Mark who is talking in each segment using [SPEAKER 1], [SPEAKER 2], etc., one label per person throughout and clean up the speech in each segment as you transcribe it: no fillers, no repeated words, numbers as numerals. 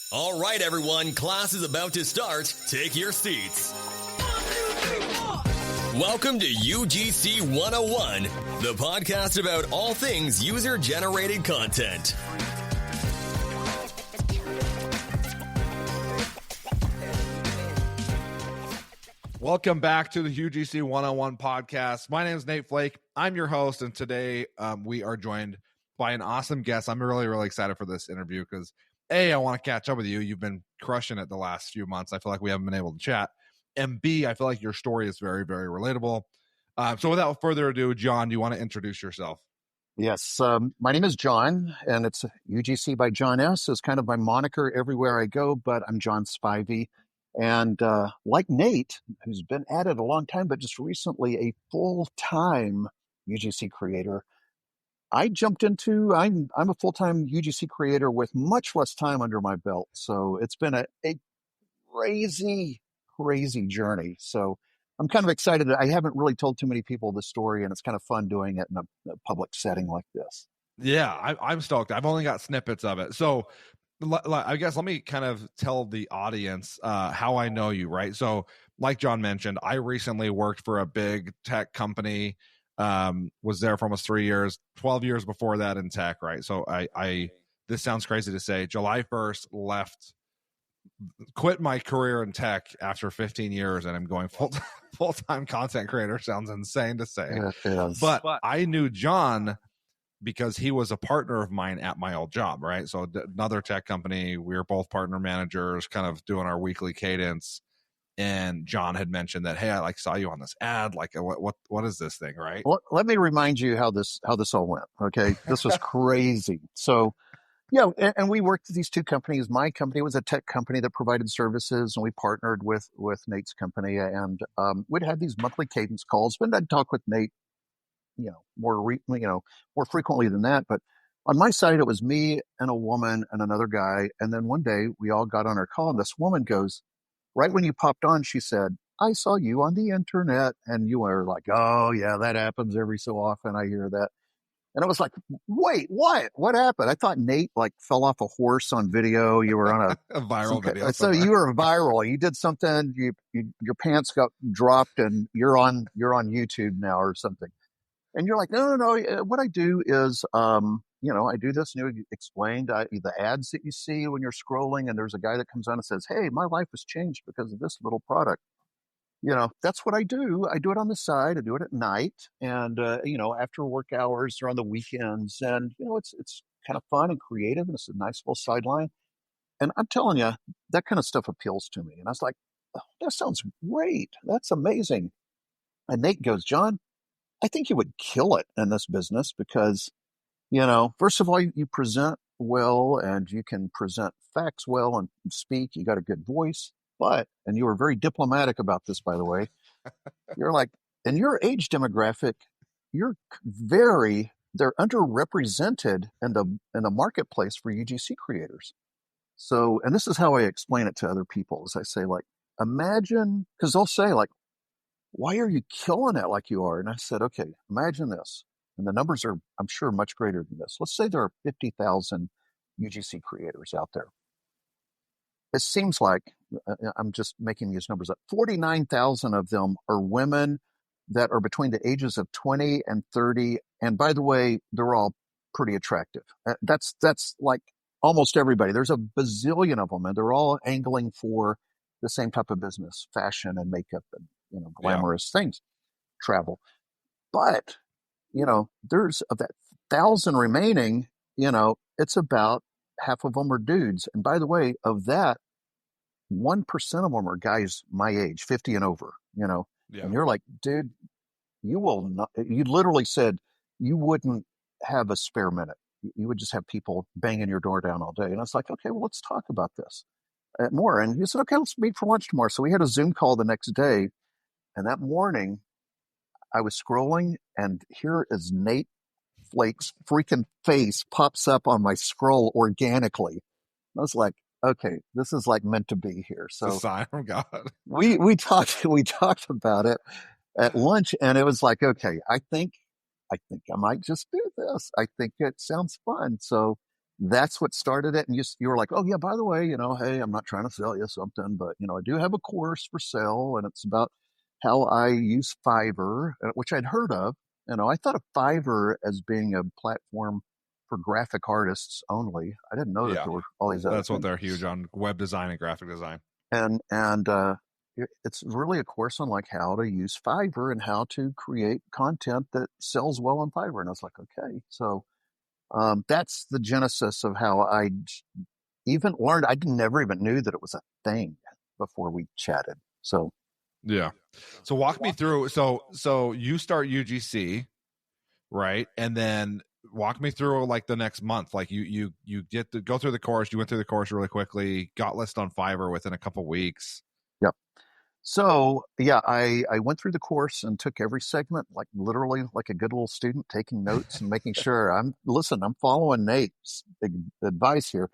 [SPEAKER 1] All right, everyone, class is about to start. Take your seats. 1, 2, 3, 4. Welcome to UGC 101, the podcast about all things user-generated content.
[SPEAKER 2] Welcome back to the UGC 101 podcast. My name is Nate Flake. I'm your host, and today we are joined by an awesome guest. I'm really, really excited for this interview because A, I want to catch up with you. You've been crushing it the last few months. I feel like we haven't been able to chat. And B, I feel like your story is very, very relatable. So without further ado, John, do you want to introduce yourself?
[SPEAKER 3] Yes. My name is John, and it's UGC by John S. is kind of my moniker everywhere I go, but I'm John Spivey. And like Nate, who's been at it a long time, but just recently a full-time UGC creator, I jumped into, I'm a full-time UGC creator with much less time under my belt. So it's been a crazy, crazy journey. So I'm kind of excited. I haven't really told too many people this story, and it's kind of fun doing it in a public setting like this.
[SPEAKER 2] Yeah, I'm stoked. I've only got snippets of it. So I guess let me kind of tell the audience how I know you, right? So like John mentioned, I recently worked for a big tech company, was there for almost 3 years, 12 years before that in tech, right? So I this sounds crazy to say, July 1st quit my career in tech after 15 years, and I'm going full-time content creator. Sounds insane to say. But I knew John because he was a partner of mine at my old job, right? So another tech company, we were both partner managers, kind of doing our weekly cadence. And John had mentioned that, hey, I saw you on this ad. What is this thing, right?
[SPEAKER 3] Well, let me remind you how this all went. Okay, this was crazy. So, yeah, and we worked at these two companies. My company was a tech company that provided services, and we partnered with Nate's company, and we'd have these monthly cadence calls. But I'd talk with Nate, more frequently than that. But on my side, it was me and a woman and another guy. And then one day we all got on our call, and this woman goes, right when you popped on, she said, "I saw you on the internet." And you were like, "Oh yeah, that happens every so often. I hear that." And I was like, "Wait, what? What happened?" I thought Nate fell off a horse on video. You were on
[SPEAKER 2] a viral video.
[SPEAKER 3] So you were viral. You did something. Your pants got dropped, and you're on YouTube now or something. And you're like, no. What I do is, I do this. And you explained the ads that you see when you're scrolling, and there's a guy that comes on and says, "Hey, my life has changed because of this little product." That's what I do. I do it on the side. I do it at night, and after work hours or on the weekends, and it's kind of fun and creative, and it's a nice little sideline. And I'm telling you, that kind of stuff appeals to me. And I was like, "Oh, that sounds great. That's amazing." And Nate goes, "John, I think you would kill it in this business because, first of all, you present well and you can present facts well and speak. You got a good voice, and you were very diplomatic about this, by the way. You're like, in your age demographic, they're underrepresented in the marketplace for UGC creators." So, and this is how I explain it to other people, is I say, like, imagine, because they'll say, like, "Why are you killing it like you are?" And I said, "Okay, imagine this." And the numbers are, I'm sure, much greater than this. Let's say there are 50,000 UGC creators out there. It seems like, I'm just making these numbers up, 49,000 of them are women that are between the ages of 20 and 30. And by the way, they're all pretty attractive. That's like almost everybody. There's a bazillion of them, and they're all angling for the same type of business, fashion and makeup and glamorous things, travel. But, there's of that 1,000 remaining, it's about half of them are dudes. And by the way, of that, 1% of them are guys my age, 50 and over,
[SPEAKER 2] Yeah.
[SPEAKER 3] And you're like, dude, you will not, you literally said you wouldn't have a spare minute. You would just have people banging your door down all day. And I was like, okay, well, let's talk about this more. And you said, okay, let's meet for lunch tomorrow. So we had a Zoom call the next day. And that morning, I was scrolling, and here is Nate Flake's freaking face pops up on my scroll organically. I was like, okay, this is like meant to be here. So
[SPEAKER 2] it's a sign from God.
[SPEAKER 3] We talked about it at lunch, and it was like, okay, I think I might just do this. I think it sounds fun. So that's what started it. And you were like, oh yeah, by the way, hey, I'm not trying to sell you something, but I do have a course for sale, and it's about how I use Fiverr, which I'd heard of. I thought of Fiverr as being a platform for graphic artists only. I didn't know that
[SPEAKER 2] Yeah.
[SPEAKER 3] there were all these other
[SPEAKER 2] That's what
[SPEAKER 3] things.
[SPEAKER 2] they're huge on: web design and graphic design.
[SPEAKER 3] And it's really a course on like how to use Fiverr and how to create content that sells well on Fiverr. And I was like, okay, so that's the genesis of how I even learned. I never even knew that it was a thing before we chatted. So
[SPEAKER 2] yeah. So walk me through. So you start UGC, right? And then walk me through like the next month. Like you get to go through the course. You went through the course really quickly, got listed on Fiverr within a couple weeks.
[SPEAKER 3] yeah. So yeah, I went through the course and took every segment, like literally like a good little student, taking notes and making sure I'm following Nate's big advice here.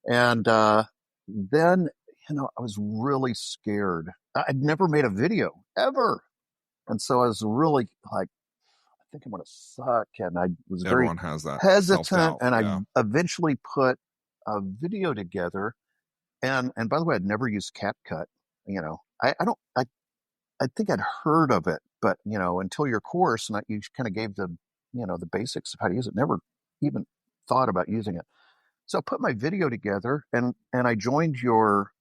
[SPEAKER 3] And then, I was really scared. I'd never made a video ever. And so I was really like, I think I'm going to suck. And I was very
[SPEAKER 2] Everyone has that
[SPEAKER 3] hesitant.
[SPEAKER 2] self-doubt.
[SPEAKER 3] And
[SPEAKER 2] Yeah.
[SPEAKER 3] I eventually put a video together. And by the way, I'd never used CapCut. I think I'd heard of it, but until your course, and you kind of gave the basics of how to use it, never even thought about using it. So I put my video together and I joined your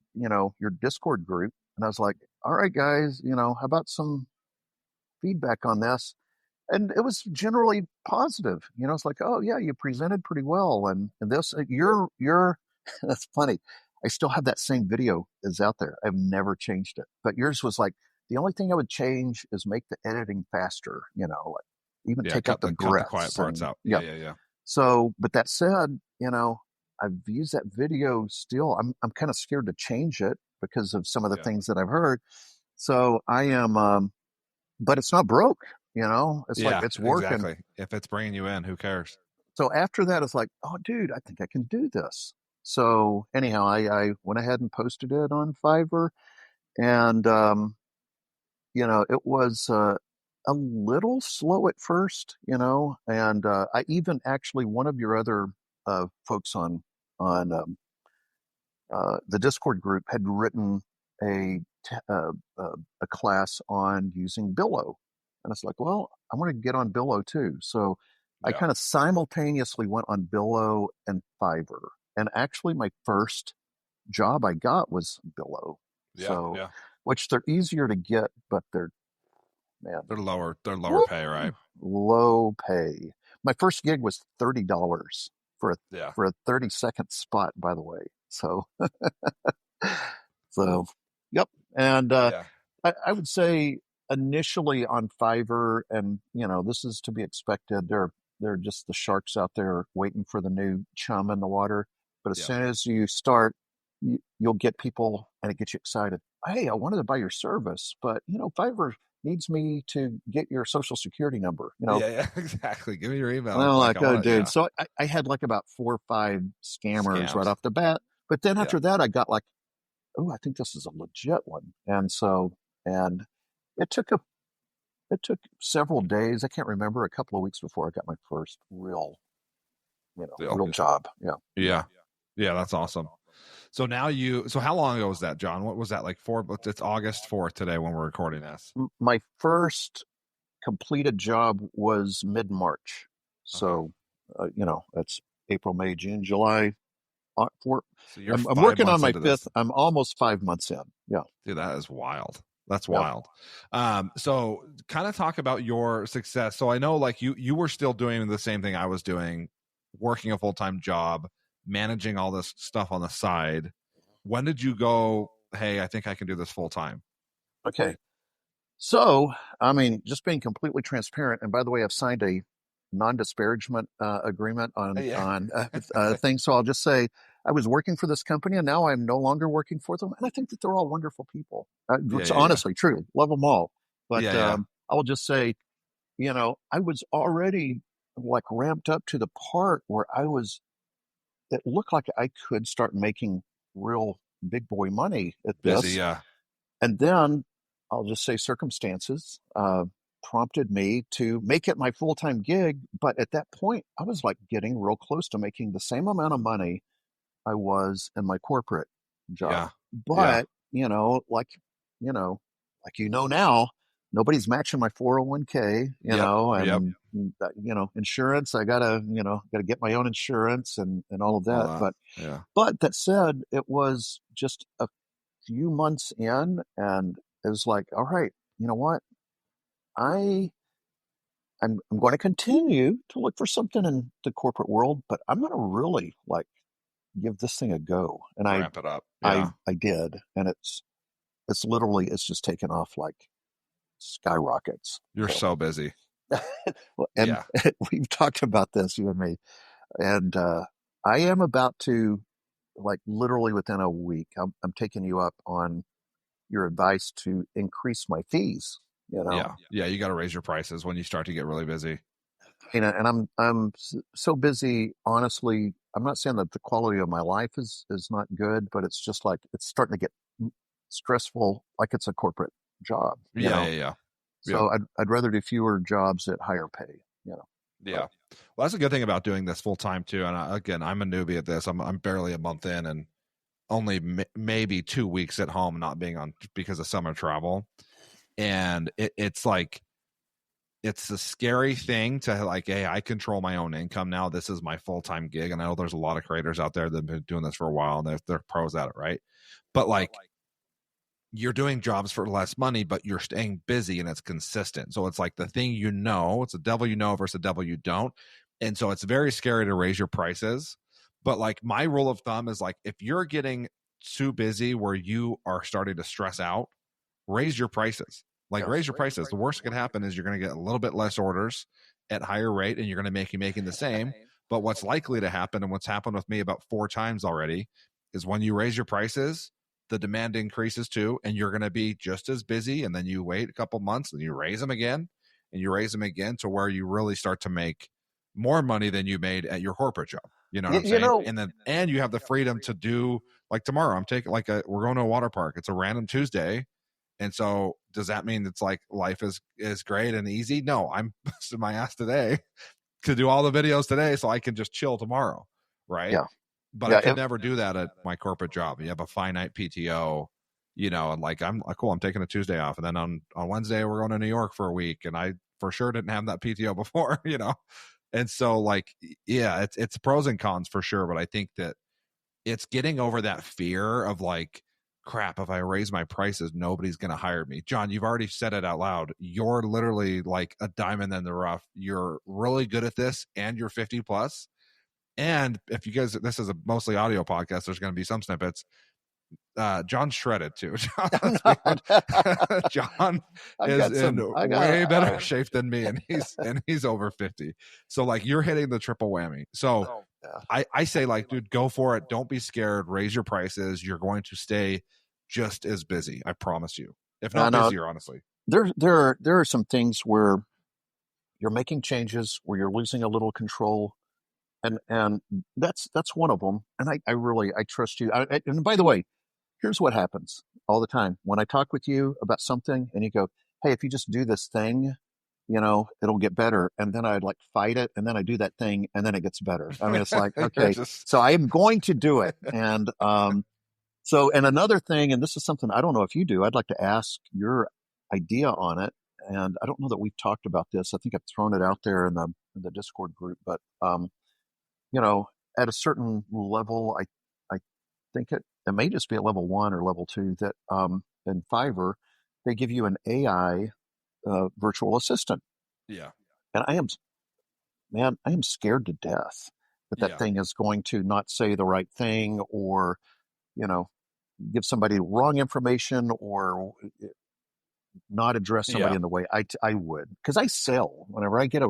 [SPEAKER 3] Discord group, and I was like, all right, guys, how about some feedback on this? And it was generally positive. It's like, oh yeah, you presented pretty well. And this, you're, that's funny. I still have that same video is out there. I've never changed it, but yours was like, the only thing I would change is make the editing faster, like even take out the breaths.
[SPEAKER 2] Cut the quiet parts out. Yeah.
[SPEAKER 3] So, but that said, I've used that video still. I'm kind of scared to change it because of some of the things that I've heard. So I am, but it's not broke, it's like, it's working.
[SPEAKER 2] Exactly. If it's bringing you in, who cares?
[SPEAKER 3] So after that, it's like, oh dude, I think I can do this. So anyhow, I went ahead and posted it on Fiverr, and, it was, a little slow at first, and I even actually one of your other folks on the Discord group had written a class on using Billo, and it's like, well, I want to get on Billo too. So I kind of simultaneously went on Billo and Fiverr, and actually my first job I got was Billo. Which they're easier to get, but they're
[SPEAKER 2] lower pay, right?
[SPEAKER 3] Low pay. My first gig was $30 for a 30-second spot, by the way. So yep. And I would say initially on Fiverr, and this is to be expected. They're just the sharks out there waiting for the new chum in the water. But as soon as you start, you'll get people, and it gets you excited. Hey, I wanted to buy your service, but Fiverr needs me to get your social security number.
[SPEAKER 2] Yeah, exactly. Give me your email.
[SPEAKER 3] And I'm like, oh, dude. Yeah. So I had like about 4 or 5 scammers right off the bat. But then after that, I got like, oh, I think this is a legit one. And it took several days. I can't remember, a couple of weeks before I got my first real job. Yeah.
[SPEAKER 2] That's awesome. So now so how long ago was that, John? What was that, like it's August 4th today when we're recording this.
[SPEAKER 3] My first completed job was mid-March. So, that's April, May, June, July. I'm working on my 5th. I'm almost 5 months in. Yeah.
[SPEAKER 2] Dude, that is wild. That's wild. So kind of talk about your success. So I know like you were still doing the same thing I was doing, working a full-time job, managing all this stuff on the side. When did you go, hey, I think I can do this full time?
[SPEAKER 3] Okay. So, I mean, just being completely transparent. And by the way, I've signed a non-disparagement agreement on things. So I'll just say I was working for this company, and now I'm no longer working for them. And I think that they're all wonderful people. It's honestly true. Love them all. But I'll just say, I was already like ramped up to the part where it looked like I could start making real big boy money at this.
[SPEAKER 2] Busy, yeah.
[SPEAKER 3] And then I'll just say circumstances. prompted me to make it my full-time gig. But at that point, I was like getting real close to making the same amount of money I was in my corporate job.
[SPEAKER 2] Yeah. Yeah.
[SPEAKER 3] But, now, nobody's matching my 401k,
[SPEAKER 2] Yep. Yep.
[SPEAKER 3] and, insurance. I gotta get my own insurance and all of
[SPEAKER 2] All
[SPEAKER 3] that.
[SPEAKER 2] that. Yeah.
[SPEAKER 3] But that said, it was just a few months in, and it was like, all right, you know what? I'm going to continue to look for something in the corporate world, but I'm going to really like give this thing a go. And
[SPEAKER 2] Ramp it up.
[SPEAKER 3] I
[SPEAKER 2] Yeah.
[SPEAKER 3] did, and it's just taken off like skyrockets.
[SPEAKER 2] You're so busy.
[SPEAKER 3] And
[SPEAKER 2] Yeah.
[SPEAKER 3] we've talked about this, you and me, and I am about to, like, literally within a week, I'm taking you up on your advice to increase my fees.
[SPEAKER 2] Yeah. Yeah. You got to raise your prices when you start to get really busy.
[SPEAKER 3] And I'm so busy. Honestly, I'm not saying that the quality of my life is not good, but it's just like it's starting to get stressful, like it's a corporate job.
[SPEAKER 2] Yeah. Yeah.
[SPEAKER 3] So I'd rather do fewer jobs at higher pay.
[SPEAKER 2] Yeah. Well, that's a good thing about doing this full time too. And again, I'm a newbie at this. I'm barely a month in, and only maybe 2 weeks at home, not being on because of summer travel. And it's like, it's a scary thing to like, hey, I control my own income now. This is my full-time gig. And I know there's a lot of creators out there that have been doing this for a while, and they're pros at it, right? But like, you're doing jobs for less money, but you're staying busy and it's consistent. So it's like the thing, it's a devil you know versus a devil you don't. And so it's very scary to raise your prices. But like, my rule of thumb is like, if you're getting too busy where you are starting to stress out, raise your prices. Like, raise your prices. The worst that can happen is you're going to get a little bit less orders at higher rate, and you're going to making the same. But what's likely to happen, and what's happened with me about 4 times already, is when you raise your prices, the demand increases too, and you're going to be just as busy. And then you wait a couple months and you raise them again, and you raise them again to where you really start to make more money than you made at your corporate job. You know what I'm saying? And you have the freedom to do, like, tomorrow I'm taking we're going to a water park. It's a random Tuesday. And so does that mean it's like life is great and easy? No, I'm busting my ass today to do all the videos today so I can just chill tomorrow. Right.
[SPEAKER 3] Yeah.
[SPEAKER 2] But I could never do that at my corporate job. You have a finite PTO, and like, I'm like, cool, I'm taking a Tuesday off. And then on Wednesday, we're going to New York for a week. And I for sure didn't have that PTO before, And so, like, yeah, it's pros and cons for sure. But I think that it's getting over that fear of like, crap, if I raise my prices, nobody's going to hire me. John, you've already said it out loud. You're literally like a diamond in the rough. You're really good at this, and you're 50 plus. And if you guys, this is a mostly audio podcast, there's going to be some snippets. John's shredded too. John is in way better shape than me, and he's over 50. So like, you're hitting the triple whammy. So I say, like, dude, go for it. Don't be scared. Raise your prices. You're going to stay just as busy. I promise you. If not busier, honestly.
[SPEAKER 3] There are some things where you're making changes, where you're losing a little control. And that's one of them. And I trust you. And by the way, here's what happens all the time. When I talk with you about something and you go, hey, if you just do this thing, it'll get better. And then I'd like fight it. And then I do that thing and then it gets better. I mean, it's like, okay, so I am going to do it. And, and another thing, and this is something I don't know if you do, I'd like to ask your idea on it. And I don't know that we've talked about this. I think I've thrown it out there in the Discord group, but, at a certain level, I think it may just be at level 1 or level 2 that in Fiverr, they give you an AI virtual assistant.
[SPEAKER 2] Yeah.
[SPEAKER 3] And I am scared to death that thing is going to not say the right thing, or, give somebody wrong information, or not address somebody in the way I would. Because I sell. Whenever I get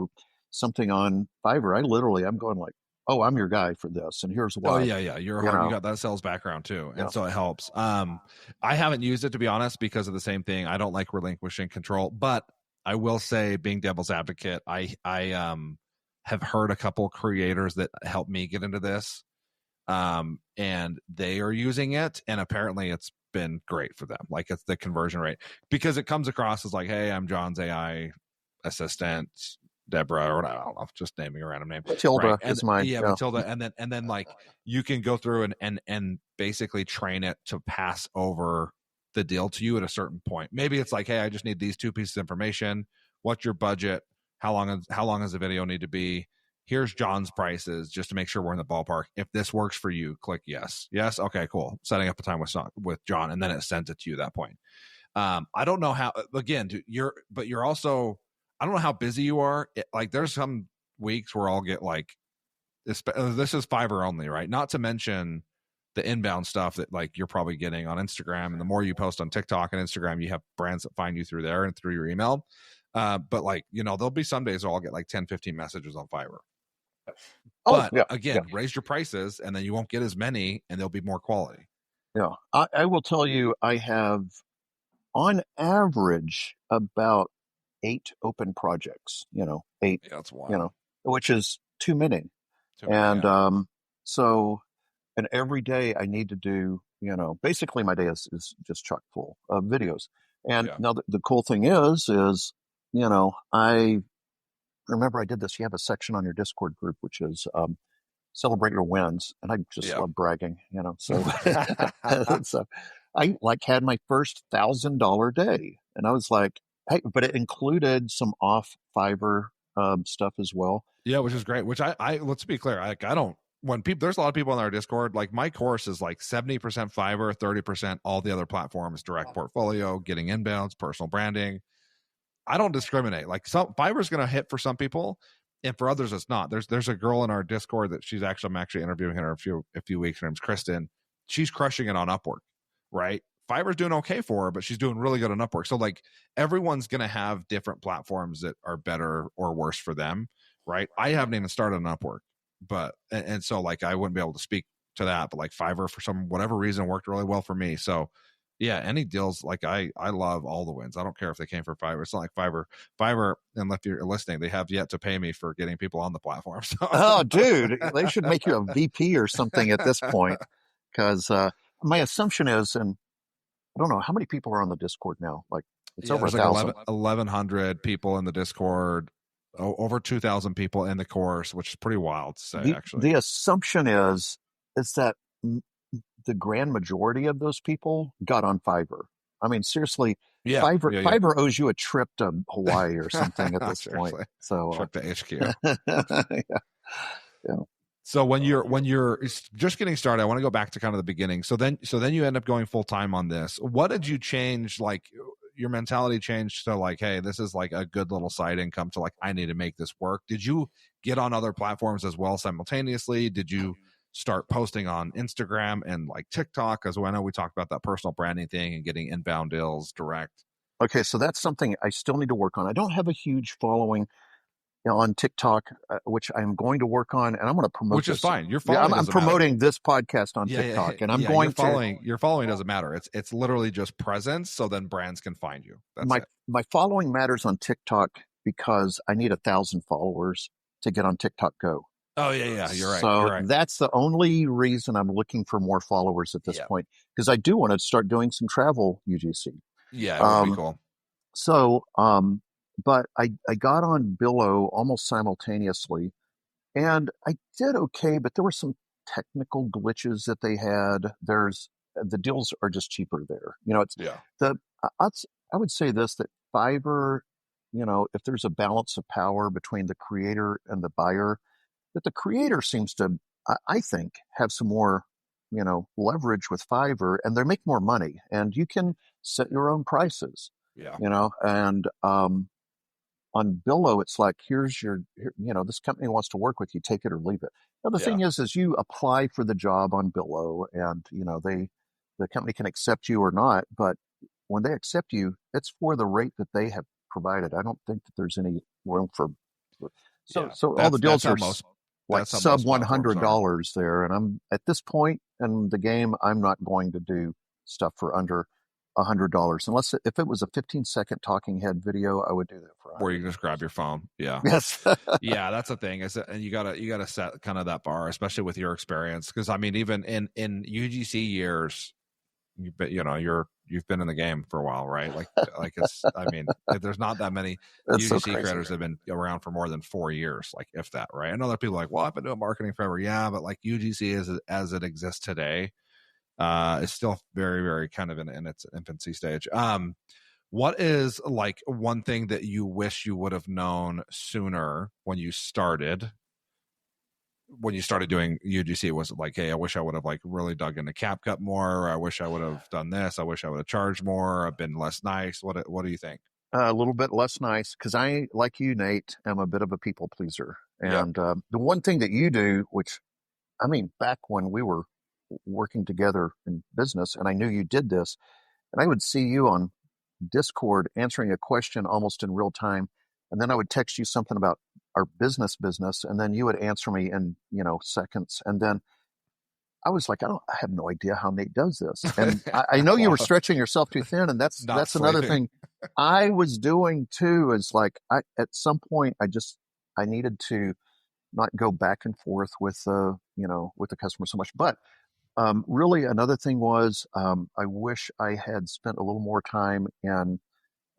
[SPEAKER 3] something on Fiverr, I'm going like, oh, I'm your guy for this, and here's why.
[SPEAKER 2] Oh yeah. You got that sales background too, and so it helps. I haven't used it, to be honest, because of the same thing. I don't like relinquishing control, but I will say, being devil's advocate, I have heard a couple creators that helped me get into this, and they are using it, and apparently it's been great for them. Like, it's the conversion rate, because it comes across as like, hey, I'm John's AI assistant Deborah, or I don't know, just naming a random name.
[SPEAKER 3] Matilda
[SPEAKER 2] right?
[SPEAKER 3] is mine.
[SPEAKER 2] Yeah, Matilda, and then like you can go through and basically train it to pass over the deal to you at a certain point. Maybe it's like, hey, I just need these 2 pieces of information. What's your budget? How long does the video need to be? Here's John's prices, just to make sure we're in the ballpark. If this works for you, click yes. Yes, okay, cool. Setting up a time with John, and then it sends it to you at that point. I don't know how. Again, you're also. I don't know how busy you are. Like, there's some weeks where I'll get like this is Fiverr only, right? Not to mention the inbound stuff that like you're probably getting on Instagram, and the more you post on TikTok and Instagram, you have brands that find you through there and through your email. But like, there'll be some days where I'll get like 10, 15 messages on Fiverr. But again, raise your prices, and then you won't get as many, and there'll be more quality.
[SPEAKER 3] Yeah, I will tell you, I have on average about 8 open projects. 8.
[SPEAKER 2] Yeah, that's wild.
[SPEAKER 3] Which is too many. So, and every day I need to do, basically my day is just chock full of videos. And now the cool thing is, I remember I did this. You have a section on your Discord group, which is celebrate your wins. And I just love bragging, so, so I like had my first $1,000 day, and I was like, hey, but it included some off Fiverr stuff as well.
[SPEAKER 2] Yeah, which is great. Which I let's be clear. I don't, there's a lot of people in our Discord, like my course is like 70% Fiverr, 30% all the other platforms, direct portfolio, getting inbounds, personal branding. I don't discriminate. Like, Fiverr's going to hit for some people, and for others it's not. There's a girl in our Discord that I'm actually interviewing her in a few weeks. Her name's Kristen. She's crushing it on Upwork, right? Fiverr's doing okay for her, but she's doing really good on Upwork. So like, everyone's going to have different platforms that are better or worse for them, right? I haven't even started on Upwork, but and so like I wouldn't be able to speak to that, but like Fiverr for some whatever reason worked really well for me. So yeah, any deals, like I love all the wins. I don't care if they came from Fiverr. It's not like Fiverr, and if you're listening, they have yet to pay me for getting people on the platform. So.
[SPEAKER 3] Oh, dude, they should make you a VP or something at this point, because my assumption is, and I don't know how many people are on the Discord now. Like, it's over 1,000.
[SPEAKER 2] Like 1,100 people in the Discord, over 2,000 people in the course, which is pretty wild to say. Actually,
[SPEAKER 3] the assumption is that the grand majority of those people got on Fiverr. I mean, seriously, Fiverr owes you a trip to Hawaii or something at this point. So
[SPEAKER 2] trip to HQ. yeah. So when you're just getting started, I want to go back to kind of the beginning. So then you end up going full time on this. What did you change? Like, your mentality changed to like, hey, this is like a good little side income, to like, I need to make this work. Did you get on other platforms as well simultaneously? Did you start posting on Instagram and like TikTok? As well, I know we talked about that personal branding thing and getting inbound deals direct.
[SPEAKER 3] Okay, so that's something I still need to work on. I don't have a huge following on TikTok, which I'm going to work on, and I'm going to promote.
[SPEAKER 2] Which is fine. You're following.
[SPEAKER 3] I'm promoting this podcast on TikTok, and I'm going to.
[SPEAKER 2] Your following doesn't matter. It's literally just presence. So then brands can find you. That's
[SPEAKER 3] my following matters on TikTok because I need 1,000 followers to get on TikTok Go.
[SPEAKER 2] Oh yeah, you're right.
[SPEAKER 3] So that's the only reason I'm looking for more followers at this point, because I do want to start doing some travel UGC.
[SPEAKER 2] Yeah, it would be cool.
[SPEAKER 3] So, but I got on Billo almost simultaneously, and I did okay, but there were some technical glitches that they had. The deals are just cheaper there. I would say this, that Fiverr, if there's a balance of power between the creator and the buyer, that the creator seems to, I think, have some more, leverage with Fiverr, and they make more money, and you can set your own prices.
[SPEAKER 2] Yeah.
[SPEAKER 3] And on Billo, it's like, here's this company wants to work with you, take it or leave it. Now, the thing is you apply for the job on Billo, and, the company can accept you or not, but when they accept you, it's for the rate that they have provided. I don't think that there's any room for, so all the deals are like sub $100 there. And I'm at this point in the game, I'm not going to do stuff for under $100 unless if it was a 15-second talking head video, I would do that for $100.
[SPEAKER 2] Or you can just grab your phone. Yeah.
[SPEAKER 3] Yes.
[SPEAKER 2] Yeah, that's the thing. And you gotta set kind of that bar, especially with your experience. Because I mean, even in UGC years, you've been in the game for a while, right? Like I mean, there's not that many
[SPEAKER 3] That's so
[SPEAKER 2] UGC
[SPEAKER 3] crazy.
[SPEAKER 2] creators that have been around for more than 4 years, like if that, right? I know that people are like, well, I've been doing marketing forever. Yeah, but like UGC as it exists today, is still very, very kind of in its infancy stage. What is like one thing that you wish you would have known sooner when you started doing UGC? Was it like, hey, I wish I would have like really dug into CapCut more, or I wish I would have done this, I wish I would have charged more, I've been less nice? What do you think?
[SPEAKER 3] A little bit less nice, because I, like you, Nate, am a bit of a people pleaser.
[SPEAKER 2] Yep.
[SPEAKER 3] And the one thing that you do, which, I mean, back when we were working together in business, and I knew you did this, and I would see you on Discord answering a question almost in real time, and then I would text you something about our business, and then you would answer me in seconds, and then I was like, I have no idea how Nate does this. And I know you were stretching yourself too thin, and that's another thing I was doing too. Is like, at some point I needed to not go back and forth with with the customer so much. But really, another thing was, I wish I had spent a little more time in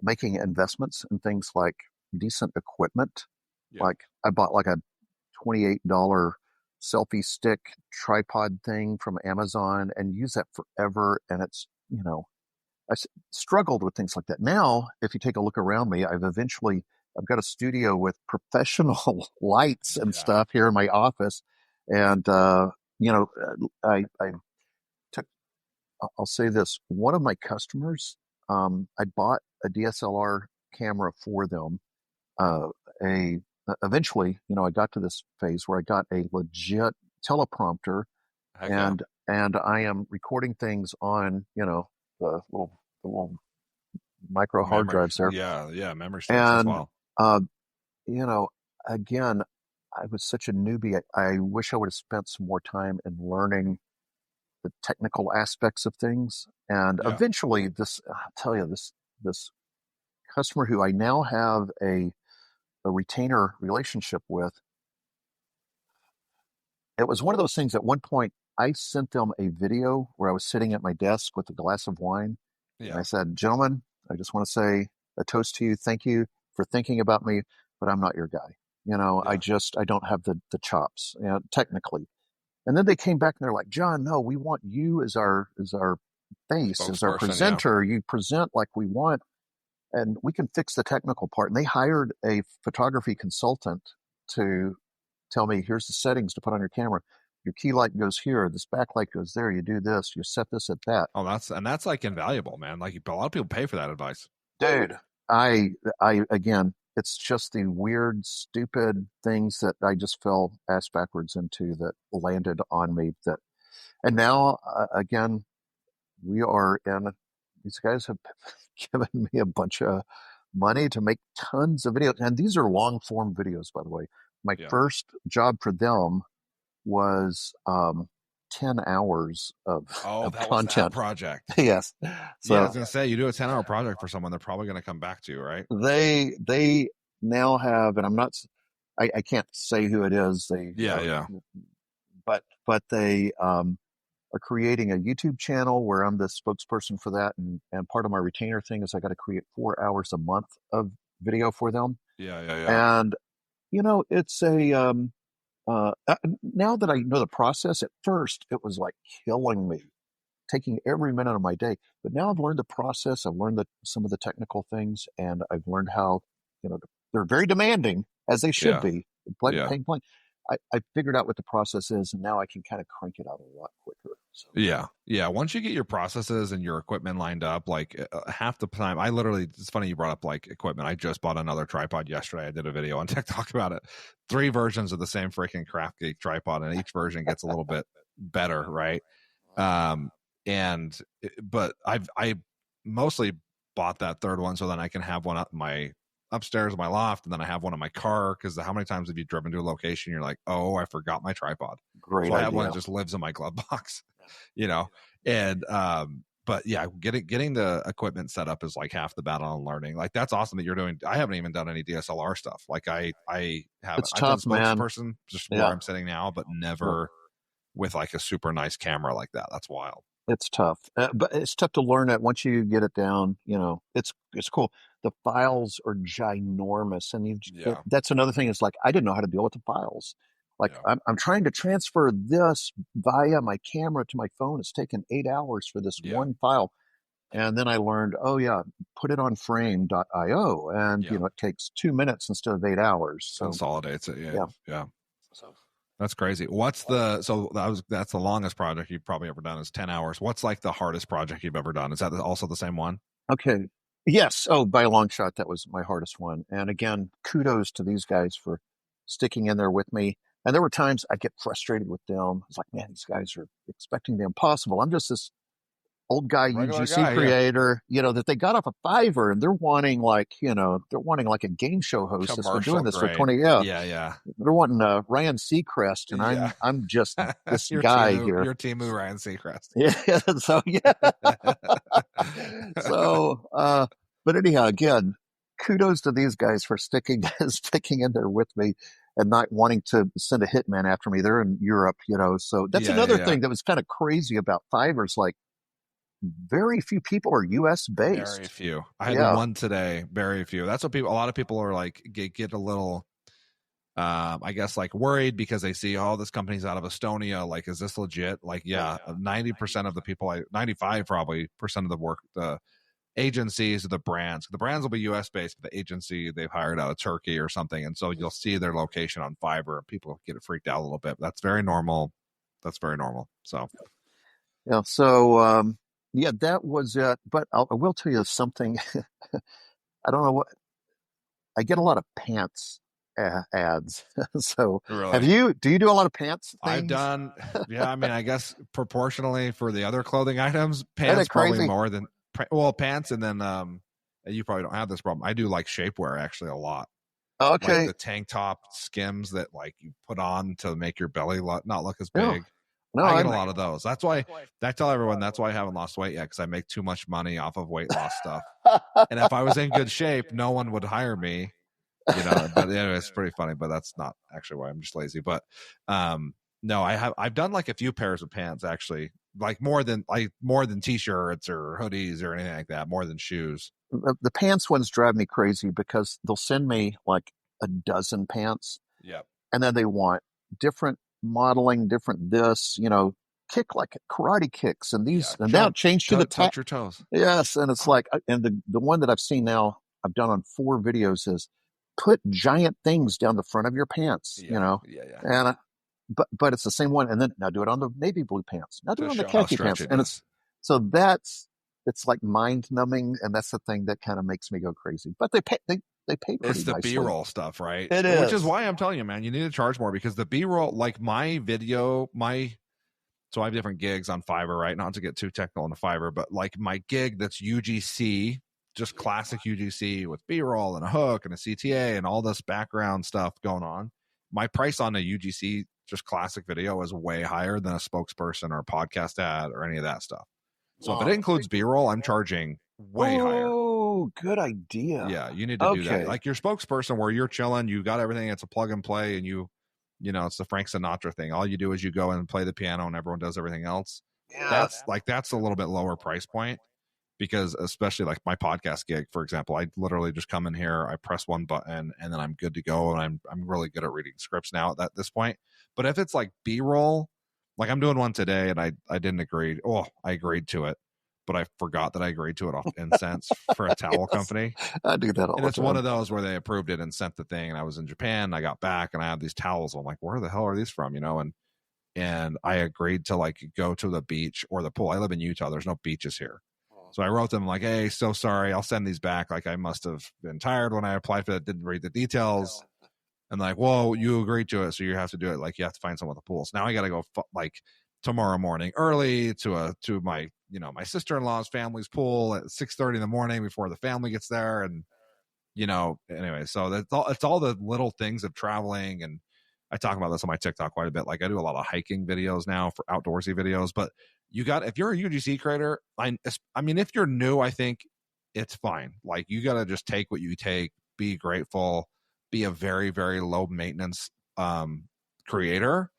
[SPEAKER 3] making investments in things like decent equipment.
[SPEAKER 2] Yeah.
[SPEAKER 3] Like, I bought like a $28 selfie stick tripod thing from Amazon and use that forever. And it's, I struggled with things like that. Now, if you take a look around me, I've got a studio with professional lights and stuff here in my office. And, I took, I'll say this, one of my customers, I bought a DSLR camera for them. Eventually, I got to this phase where I got a legit teleprompter, and I am recording things on, the little micro hard drives there.
[SPEAKER 2] Yeah, memory sticks as well.
[SPEAKER 3] Again, I was such a newbie. I wish I would have spent some more time in learning the technical aspects of things. And eventually, I'll tell you, this customer who I now have a retainer relationship with, it was one of those things. At one point, I sent them a video where I was sitting at my desk with a glass of wine. Yeah. And I said, gentlemen, I just want to say a toast to you. Thank you for thinking about me, but I'm not your guy. I don't have the chops, technically. And then they came back and they're like, John, no, we want you as our face, as our presenter. Yeah. You present like we want, and we can fix the technical part. And they hired a photography consultant to tell me, here's the settings to put on your camera. Your key light goes here. This backlight goes there. You do this. You set this at that.
[SPEAKER 2] Oh, that's like invaluable, man. Like, a lot of people pay for that advice.
[SPEAKER 3] Dude, again, it's just the weird, stupid things that I just fell ass backwards into that landed on me. And now, again, these guys have given me a bunch of money to make tons of videos. And these are long form videos, by the way. My first job for them was 10 hours of
[SPEAKER 2] that
[SPEAKER 3] content.
[SPEAKER 2] Was that project.
[SPEAKER 3] Yes. So,
[SPEAKER 2] I was going to say, you do a 10-hour project for someone, they're probably going to come back to you, right?
[SPEAKER 3] They now have, and I can't say who it is. But they are creating a YouTube channel where I'm the spokesperson for that. And part of my retainer thing is I got to create 4 hours a month of video for them.
[SPEAKER 2] Yeah.
[SPEAKER 3] And, it's now that I know the process, at first it was like killing me, taking every minute of my day. But now I've learned the process. I've learned some of the technical things, and I've learned how, they're very demanding, as they should be. I figured out what the process is, and now I can kind of crank it out a lot quicker. So.
[SPEAKER 2] Yeah. Once you get your processes and your equipment lined up, like half the time, it's funny you brought up like equipment. I just bought another tripod yesterday. I did a video on TikTok about it. 3 versions of the same freaking Craft Geek tripod, and each version gets a little bit better, right? But I mostly bought that third one so then I can have one up upstairs in my loft, and then I have one in my car, because how many times have you driven to a location, you're like, oh, I forgot my tripod.
[SPEAKER 3] Great
[SPEAKER 2] so I
[SPEAKER 3] idea.
[SPEAKER 2] have one that just lives in my glove box. And but yeah, getting the equipment set up is like half the battle on learning. Like, that's awesome that you're doing. I haven't even done any DSLR stuff. Like, I haven't.
[SPEAKER 3] It's tough, man.
[SPEAKER 2] Spokesperson, just where I'm sitting now, but never with like a super nice camera like that. That's wild.
[SPEAKER 3] It's tough, but it's tough to learn it once you get it down. It's cool. The files are ginormous, and
[SPEAKER 2] Yeah.
[SPEAKER 3] that's another thing. Is like I didn't know how to deal with the files. Like
[SPEAKER 2] Yeah.
[SPEAKER 3] I'm trying to transfer this via my camera to my phone. It's taken 8 hours for this
[SPEAKER 2] Yeah.
[SPEAKER 3] one file, and then I learned, oh yeah, put it on frame.io, and
[SPEAKER 2] Yeah.
[SPEAKER 3] it takes 2 minutes instead of 8 hours. So
[SPEAKER 2] Consolidates it. Yeah.
[SPEAKER 3] yeah.
[SPEAKER 2] Yeah.
[SPEAKER 3] So
[SPEAKER 2] That's crazy. That's the longest project you've probably ever done is 10 hours. What's like the hardest project you've ever done? Is that also the same one?
[SPEAKER 3] okay. Yes. Oh, by a long shot, that was my hardest one. And again, kudos to these guys for sticking in there with me. And there were times I get frustrated with them. It's like, man, these guys are expecting the impossible. I'm just this old guy
[SPEAKER 2] Regular
[SPEAKER 3] UGC
[SPEAKER 2] guy, yeah.
[SPEAKER 3] creator, that they got off a Fiverr, and they're wanting like a game show host that's been
[SPEAKER 2] Commercial
[SPEAKER 3] doing this for
[SPEAKER 2] grade.
[SPEAKER 3] 20 years.
[SPEAKER 2] Yeah. Yeah.
[SPEAKER 3] They're wanting Ryan Seacrest, and
[SPEAKER 2] Yeah.
[SPEAKER 3] I'm just this
[SPEAKER 2] Your
[SPEAKER 3] guy
[SPEAKER 2] Timu,
[SPEAKER 3] here.
[SPEAKER 2] Your Timu Ryan Seacrest.
[SPEAKER 3] Yeah. So yeah. So but anyhow, again, kudos to these guys for sticking in there with me and not wanting to send a hitman after me. They're in Europe, so that's another thing that was kind of crazy about Fiverr's. Like, very few people are US based.
[SPEAKER 2] Very few. I had one today. Very few. That's what a lot of people are like, get a little, I guess, like worried because they see, oh, this company's out of Estonia. Like, is this legit? Like, yeah, 90% of the people, 95 probably percent of the work, the agencies, the brands will be US based, but the agency they've hired out of Turkey or something. And so you'll see their location on Fiverr and people get freaked out a little bit. That's very normal. So,
[SPEAKER 3] Yeah. So, yeah, that was it. But I will tell you something. I don't know what, I get a lot of pants ads. So
[SPEAKER 2] really?
[SPEAKER 3] do you do a lot of pants things?
[SPEAKER 2] I've done, yeah. I mean, I guess proportionally for the other clothing items, pants probably more than, pants. And then, you probably don't have this problem. I do like shapewear actually a lot.
[SPEAKER 3] Okay.
[SPEAKER 2] Like the tank top skims that like you put on to make your belly not look as big.
[SPEAKER 3] No,
[SPEAKER 2] I get a lot of those. That's why I tell everyone that's why I haven't lost weight yet, because I make too much money off of weight loss stuff. And if I was in good shape, no one would hire me. But anyway, it's pretty funny. But that's not actually why. I'm just lazy. But no, I've done like a few pairs of pants actually, like more than t-shirts or hoodies or anything like that, more than shoes.
[SPEAKER 3] The pants ones drive me crazy because they'll send me like a dozen pants.
[SPEAKER 2] Yep.
[SPEAKER 3] And then they want different modeling, different this, kick like karate kicks and these, and now change to the
[SPEAKER 2] touch your toes.
[SPEAKER 3] Yes. And it's like, and the one that I've seen now, I've done on 4 videos is put giant things down the front of your pants,
[SPEAKER 2] Yeah.
[SPEAKER 3] And but it's the same one. And then now do it on the navy blue pants. Now do it on the khaki pants. And it's like mind numbing. And that's the thing that kind of makes me go crazy. But they pay pretty
[SPEAKER 2] It's the
[SPEAKER 3] nicely.
[SPEAKER 2] B-roll stuff, right?
[SPEAKER 3] It is.
[SPEAKER 2] Which is why I'm telling you, man, you need to charge more, because the B-roll, like my video, so I have different gigs on Fiverr, right? Not to get too technical into Fiverr, but like my gig that's UGC, just classic UGC with B-roll and a hook and a CTA and all this background stuff going on. My price on a UGC, just classic video, is way higher than a spokesperson or a podcast ad or any of that stuff. So if it includes B-roll, I'm charging way higher.
[SPEAKER 3] Oh, good idea.
[SPEAKER 2] Yeah, you need to do that. Like your spokesperson, where you're chilling, you got everything. It's a plug and play, and it's the Frank Sinatra thing. All you do is you go and play the piano, and everyone does everything else.
[SPEAKER 3] Yeah.
[SPEAKER 2] That's a little bit lower price point, because especially like my podcast gig, for example, I literally just come in here, I press one button, and then I'm good to go. And I'm really good at reading scripts now at this point. But if it's like B-roll, like I'm doing one today, and I didn't agree. Oh, I agreed to it, but I forgot that I agreed to it off Incense for a towel company.
[SPEAKER 3] I do that all the time.
[SPEAKER 2] And it's one of those where they approved it and sent the thing. And I was in Japan. I got back and I had these towels. I'm like, where the hell are these from? And I agreed to like go to the beach or the pool. I live in Utah. There's no beaches here. So I wrote them like, hey, so sorry. I'll send these back. Like I must have been tired when I applied for that. Didn't read the details. And like, whoa, you agreed to it, so you have to do it. Like you have to find someone with a pool. So now I got to go like tomorrow morning early to my my sister-in-law's family's pool at 6:30 in the morning before the family gets there. And anyway, so it's all the little things of traveling. And I talk about this on my TikTok quite a bit. Like I do a lot of hiking videos now, for outdoorsy videos. But if you're a UGC creator, I mean, if you're new, I think it's fine. Like you got to just take what you take, be grateful, be a very, very low maintenance creator.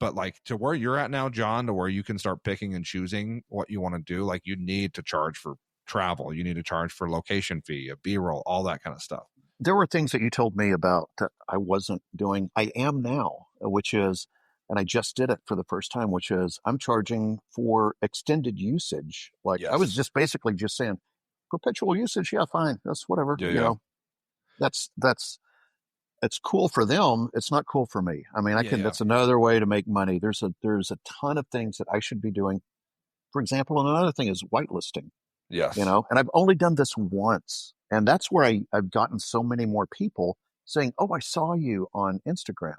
[SPEAKER 2] But like to where you're at now, John, to where you can start picking and choosing what you want to do, like you need to charge for travel. You need to charge for location fee, a B-roll, all that kind of stuff.
[SPEAKER 3] There were things that you told me about that I wasn't doing. I am now, which is, and I just did it for the first time, which is I'm charging for extended usage. Like I was just basically just saying perpetual usage. Yeah, fine. That's whatever.
[SPEAKER 2] Yeah,
[SPEAKER 3] you know, that's it's cool for them. It's not cool for me. I mean, that's another way to make money. There's a ton of things that I should be doing. For example, and another thing is whitelisting.
[SPEAKER 2] Yes.
[SPEAKER 3] You know, and I've only done this once. And that's where I've gotten so many more people saying, "Oh, I saw you on Instagram."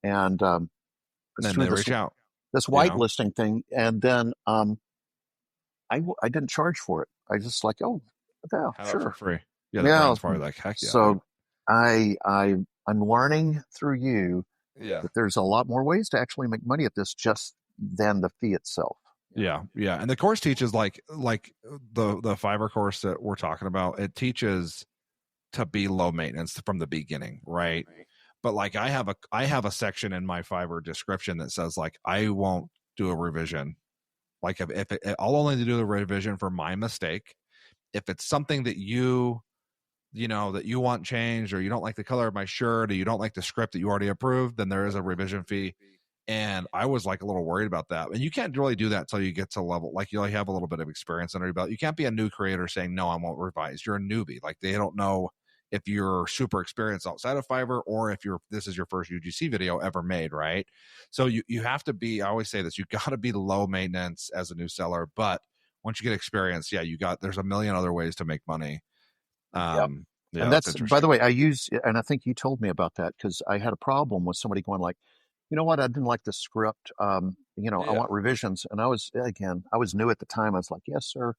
[SPEAKER 3] And
[SPEAKER 2] then they reach out.
[SPEAKER 3] This whitelisting thing. And then I didn't charge for it. I just like, oh, yeah, sure.
[SPEAKER 2] For free. Yeah, the brand's probably like, heck yeah.
[SPEAKER 3] So I'm learning through you that there's a lot more ways to actually make money at this just than the fee itself.
[SPEAKER 2] Yeah. And the course teaches like the Fiverr course that we're talking about, it teaches to be low maintenance from the beginning, right? But like I have a section in my Fiverr description that says like I won't do a revision. Like I'll only do the revision for my mistake. If it's something that you want changed, or you don't like the color of my shirt, or you don't like the script that you already approved, then there is a revision fee. And I was like a little worried about that. And you can't really do that until you get to level, like you have a little bit of experience under your belt. You can't be a new creator saying, no, I won't revise. You're a newbie. Like they don't know if you're super experienced outside of Fiverr, or if this is your first UGC video ever made, right? So you have to be, I always say this, you got to be low maintenance as a new seller. But once you get experience, there's a million other ways to make money.
[SPEAKER 3] Yeah, and that's by the way, and I think you told me about that, because I had a problem with somebody going like, you know what, I didn't like the script. I want revisions. And I was new at the time. I was like, yes, sir.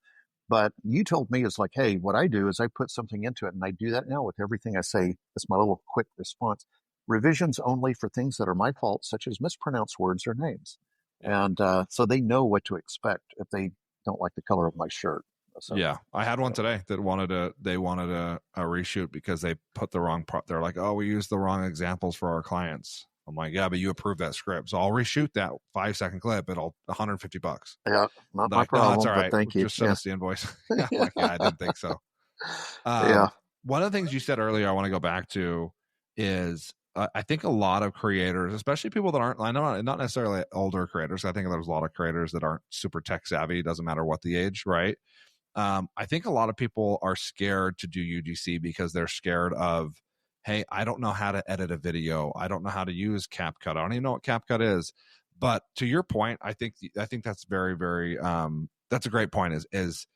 [SPEAKER 3] But you told me, it's like, hey, what I do is I put something into it, and I do that now with everything I say. It's my little quick response. Revisions only for things that are my fault, such as mispronounced words or names. And so they know what to expect if they don't like the color of my shirt. So,
[SPEAKER 2] I had one today that wanted a reshoot because they put the wrong they're like, oh, we used the wrong examples for our clients. I'm like, yeah, but you approved that script, so I'll reshoot that 5-second clip. It'll $150.
[SPEAKER 3] Yeah, not my problem.
[SPEAKER 2] No, that's all right.
[SPEAKER 3] Thank you.
[SPEAKER 2] Just send us the invoice. Like, I didn't think so. One of the things you said earlier, I want to go back to is I think a lot of creators, especially people that aren't, I know not necessarily older creators. I think there's a lot of creators that aren't super tech savvy. Doesn't matter what the age, right? I think a lot of people are scared to do UGC because they're scared of, hey, I don't know how to edit a video. I don't know how to use CapCut. I don't even know what CapCut is. But to your point, I think that's very, very, that's a great point is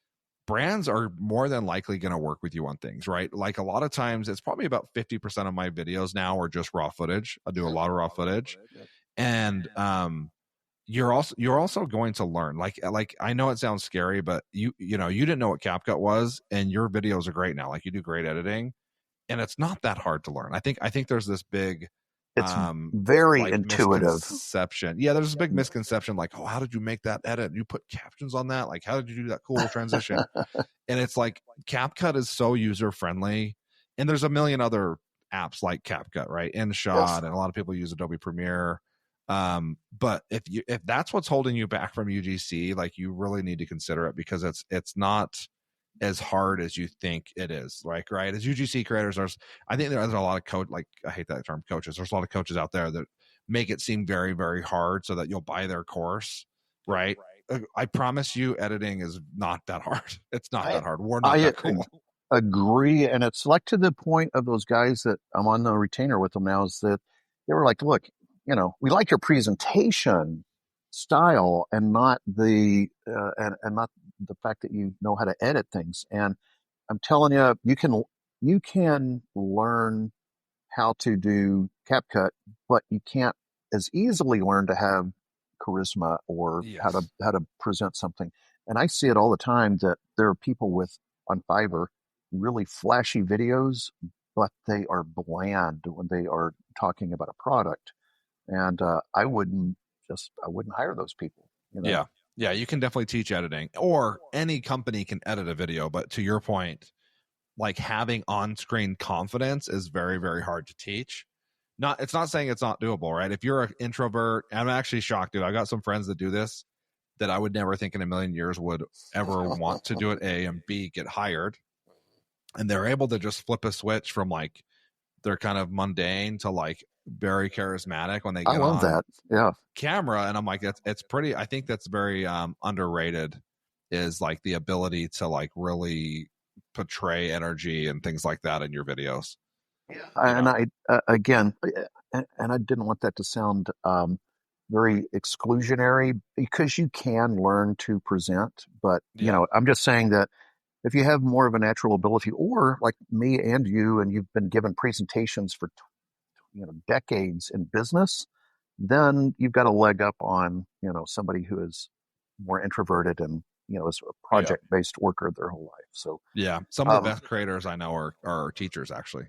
[SPEAKER 2] brands are more than likely going to work with you on things, right? Like a lot of times it's probably about 50% of my videos now are just raw footage. I do a lot of raw footage. And, you're also going to learn, like I know it sounds scary, but you didn't know what CapCut was, and your videos are great now. Like you do great editing. And it's not that hard to learn. I think there's this big,
[SPEAKER 3] it's very intuitive
[SPEAKER 2] misconception. Yeah, there's this big misconception, like, oh, how did you make that edit? You put captions on that? Like, how did you do that cool transition? And it's like CapCut is so user friendly, and there's a million other apps like CapCut, right? InShot, and a lot of people use Adobe Premiere. But if that's what's holding you back from UGC, like you really need to consider it, because it's not as hard as you think it is. Like, right, as UGC creators, I think there's a lot of I hate that term, coaches. There's a lot of coaches out there that make it seem very, very hard so that you'll buy their course, right? I promise you, editing is not that hard. It's not that hard. We're not that cool.
[SPEAKER 3] Agree. And it's like, to the point of those guys that I'm on the retainer with them now, is that they were like, look, we like your presentation style, and not the and not the fact that you know how to edit things. And I'm telling you, you can learn how to do CapCut, but you can't as easily learn to have charisma, or how to present something. And I see it all the time, that there are people on Fiverr, really flashy videos, but they are bland when they are talking about a product. And I wouldn't hire those people.
[SPEAKER 2] Yeah, you can definitely teach editing, or any company can edit a video. But to your point, like having on-screen confidence is very, very hard to teach, it's not saying it's not doable, right? If you're an introvert, I'm actually shocked, dude. I got some friends that do this that I would never think in a million years would ever want to do it, A, and B, get hired. And they're able to just flip a switch from like they're kind of mundane to like very charismatic when they get
[SPEAKER 3] I love
[SPEAKER 2] on
[SPEAKER 3] that. Yeah.
[SPEAKER 2] camera. And I'm like, it's pretty, I think that's very underrated, is like the ability to like really portray energy and things like that in your videos.
[SPEAKER 3] And I again, and I didn't want that to sound very exclusionary, because you can learn to present, but I'm just saying that if you have more of a natural ability, or like me and you've been given presentations for decades in business, then you've got a leg up on somebody who is more introverted and is a project-based worker their whole life. So
[SPEAKER 2] some of the best creators I know are teachers, actually.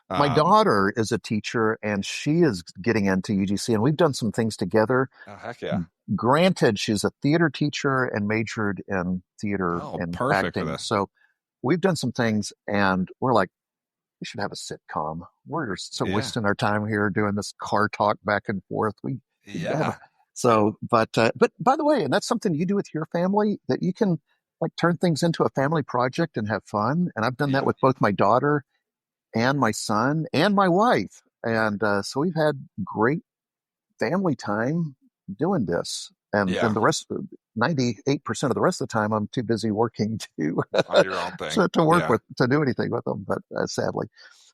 [SPEAKER 3] My daughter is a teacher, and she is getting into UGC, and we've done some things together.
[SPEAKER 2] Oh, heck yeah.
[SPEAKER 3] Granted, she's a theater teacher and majored in theater and acting. So we've done some things, and we're like, we should have a sitcom. We're so wasting our time here doing this car talk back and forth. So, but by the way, and that's something you do with your family, that you can like turn things into a family project and have fun. And I've done that with both my daughter and my son and my wife. And so we've had great family time doing this. And then the rest, 98% of the rest of the time, I'm too busy working to
[SPEAKER 2] on your own thing.
[SPEAKER 3] to work with, to do anything with them. But sadly,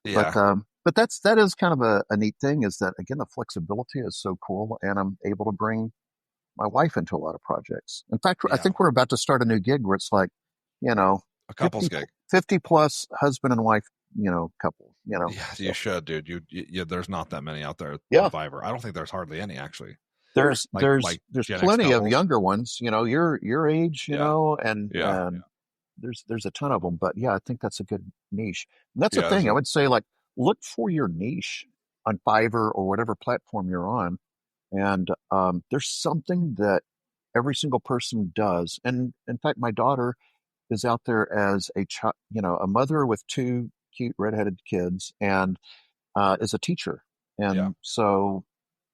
[SPEAKER 3] but that is kind of a neat thing, is that again, the flexibility is so cool, and I'm able to bring my wife into a lot of projects. In fact, I think we're about to start a new gig where it's like,
[SPEAKER 2] a couples gig,
[SPEAKER 3] 50 plus husband and wife, couple,
[SPEAKER 2] you should, dude. There's not that many out there on Fiverr. I don't think there's hardly any, actually.
[SPEAKER 3] There's plenty of younger ones, your age, and there's a ton of them. But I think that's a good niche. And that's the thing. I would say, like, look for your niche on Fiverr or whatever platform you're on. And there's something that every single person does. And in fact, my daughter is out there as a mother with 2 cute redheaded kids, and is a teacher. And so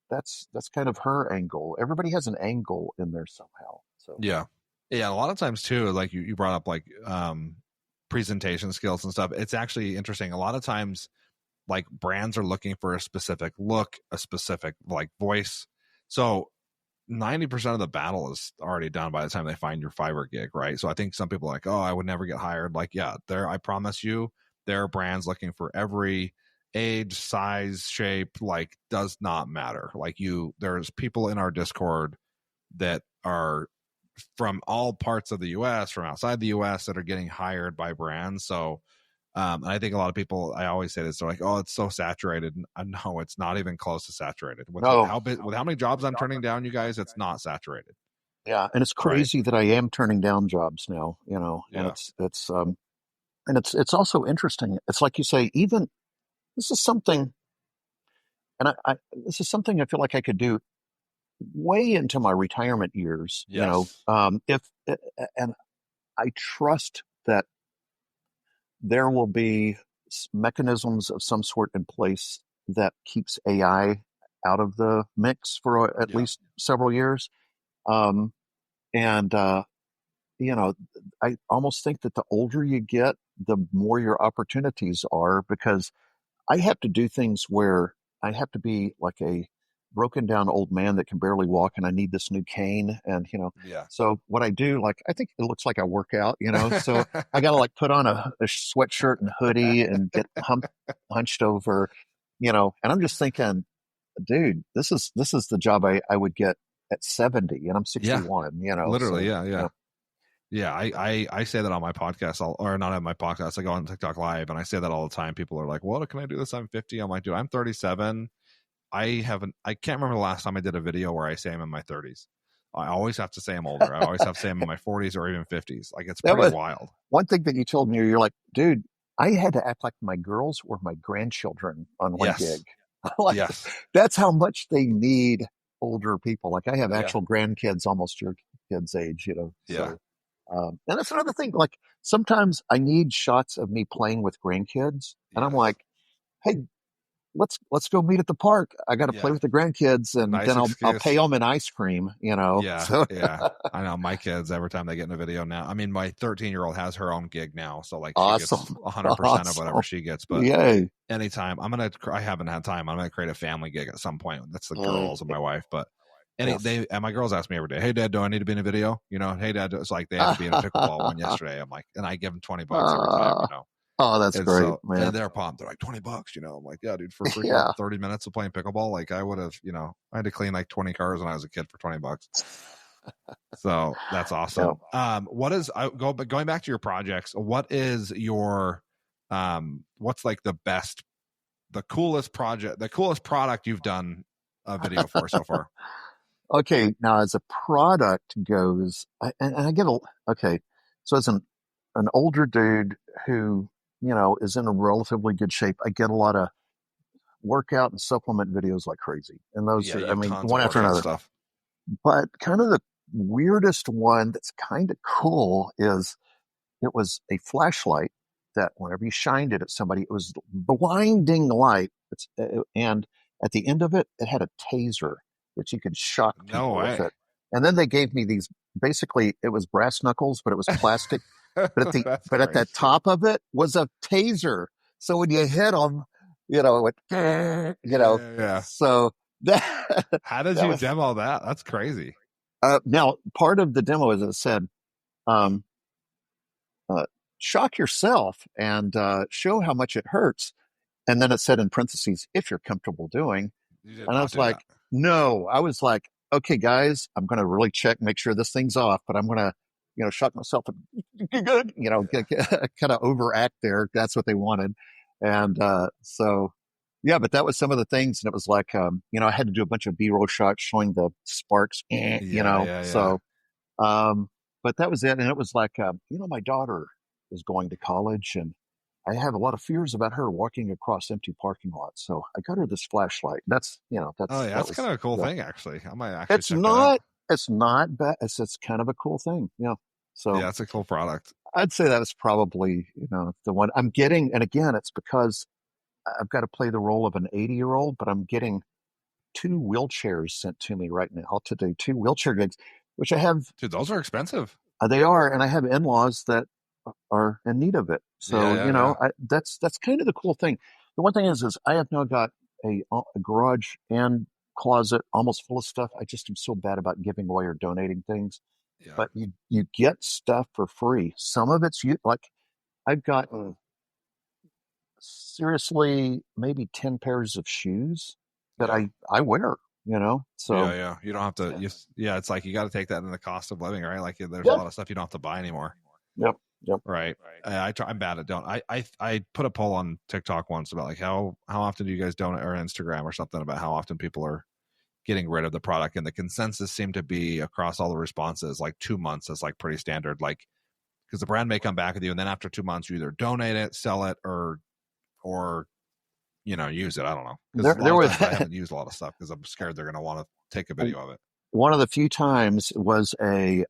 [SPEAKER 3] that's kind of her angle. Everybody has an angle in there somehow. So
[SPEAKER 2] a lot of times too, like you brought up like presentation skills and stuff. It's actually interesting. A lot of times, like, brands are looking for a specific look, a specific like voice. So 90% of the battle is already done by the time they find your Fiverr gig, right? So I think some people are like, oh, I would never get hired. Like, I promise you, there are brands looking for every age, size, shape, like, does not matter. Like, there's people in our Discord that are from all parts of the US, from outside the US, that are getting hired by brands. So I think a lot of people, I always say this, they're like, oh, it's so saturated. No, it's not even close to saturated. With how many jobs I'm turning down, you guys, it's not saturated.
[SPEAKER 3] Yeah. And it's crazy that I am turning down jobs now, and it's also interesting. It's like you say, even this is something, and this is something I feel like I could do way into my retirement years, if, and I trust that there will be mechanisms of some sort in place that keeps AI out of the mix for at least several years. I almost think that the older you get, the more your opportunities are, because I have to do things where I have to be like a broken down old man that can barely walk, and I need this new cane. And, so what I do, like, I think it looks like I work out, so I got to like put on a sweatshirt and hoodie and get hunched over, and I'm just thinking, dude, this is the job I would get at 70, and I'm 61,
[SPEAKER 2] literally.
[SPEAKER 3] So,
[SPEAKER 2] I say that on my podcast, or not on my podcast. I go on TikTok Live, and I say that all the time. People are like, "Well, can I do this? I'm 50." I'm like, dude, I'm 37. I can't remember the last time I did a video where I say I'm in my 30s. I always have to say I'm older. I always have to say I'm in my 40s or even 50s. Like, it's pretty wild.
[SPEAKER 3] One thing that you told me, you're like, dude, I had to act like my girls were my grandchildren on one gig. Like, that's how much they need older people. Like, I have actual grandkids, almost your kids' age, So, and that's another thing. Like, sometimes I need shots of me playing with grandkids, and I'm like, hey, let's go meet at the park. I got to play with the grandkids, and
[SPEAKER 2] Nice
[SPEAKER 3] then I'll
[SPEAKER 2] excuse.
[SPEAKER 3] pay them an ice cream.
[SPEAKER 2] Yeah,
[SPEAKER 3] So
[SPEAKER 2] yeah. I know my kids, every time they get in a video now. I mean, my 13-year-old has her own gig now, so like she gets
[SPEAKER 3] awesome,
[SPEAKER 2] 100% of whatever she gets. But
[SPEAKER 3] yay!
[SPEAKER 2] anytime I haven't had time. I'm gonna create a family gig at some point. That's the girls and my wife. But and my girls ask me every day, "Hey Dad, do I need to be in a video?" Hey Dad, it's like they had to be in a pickleball one yesterday. I'm like, and I give them $20 every time.
[SPEAKER 3] Oh, that's
[SPEAKER 2] and
[SPEAKER 3] great,
[SPEAKER 2] so,
[SPEAKER 3] man.
[SPEAKER 2] And they're pumped. They're like $20. I'm like, yeah, dude, for freaking
[SPEAKER 3] Yeah.
[SPEAKER 2] 30 minutes of playing pickleball, like I would have, I had to clean like 20 cars when I was a kid for $20. So that's awesome. What is going back to your projects? What is your what's like the coolest product you've done a video for so far?
[SPEAKER 3] Okay, now as a product goes, and I get so as an older dude who is in a relatively good shape, I get a lot of workout and supplement videos like crazy, and those are, I mean, one after another. Stuff. But kind of the weirdest one that's kind of cool is it was a flashlight that whenever you shined it at somebody, it was blinding light, and at the end of it, it had a taser that you could shock people with it. And then they gave me these. Basically, it was brass knuckles, but it was plastic. But at the top of it was a taser. So when you hit them, it went,
[SPEAKER 2] Yeah.
[SPEAKER 3] So
[SPEAKER 2] how did you demo that? That's crazy.
[SPEAKER 3] Now, part of the demo, as I said, shock yourself and show how much it hurts. And then it said in parentheses, if you're comfortable doing. And I was like, no. I was like, okay, guys, I'm going to really make sure this thing's off, but I'm going to, shock myself and, kind of overact there. That's what they wanted. And so, yeah, but that was some of the things. And it was like, I had to do a bunch of B-roll shots showing the sparks, So, but that was it. And it was like, my daughter is going to college, and I have a lot of fears about her walking across empty parking lots. So I got her this flashlight. That's
[SPEAKER 2] that's kind of a cool thing, actually. I might actually.
[SPEAKER 3] It's not bad. It's kind of a cool thing. Yeah. So
[SPEAKER 2] yeah, it's a cool product.
[SPEAKER 3] I'd say that was probably, the one I'm getting. And again, it's because I've got to play the role of an 80-year-old, but I'm getting 2 wheelchairs sent to me right now to do 2 wheelchair gigs, which I have.
[SPEAKER 2] Dude, those are expensive.
[SPEAKER 3] They are. And I have in-laws that are in need of it. So, that's kind of the cool thing. The one thing is I have now got a garage and closet almost full of stuff. I just am so bad about giving away or donating things. Yeah. But you get stuff for free. Some of it's like I've got seriously maybe 10 pairs of shoes that I wear. So
[SPEAKER 2] yeah, you don't have to. It's like you got to take that in the cost of living, right? Like there's a lot of stuff you don't have to buy anymore.
[SPEAKER 3] Yep.
[SPEAKER 2] Right. I'm bad at don't. I put a poll on TikTok once about like how often do you guys donate, or Instagram or something, about how often people are getting rid of the product, and the consensus seemed to be across all the responses like 2 months is like pretty standard, like because the brand may come back with you, and then after 2 months you either donate it, sell it, or use it. I don't know. I haven't used a lot of stuff because I'm scared they're going to want to take a video of it.
[SPEAKER 3] One of the few times was a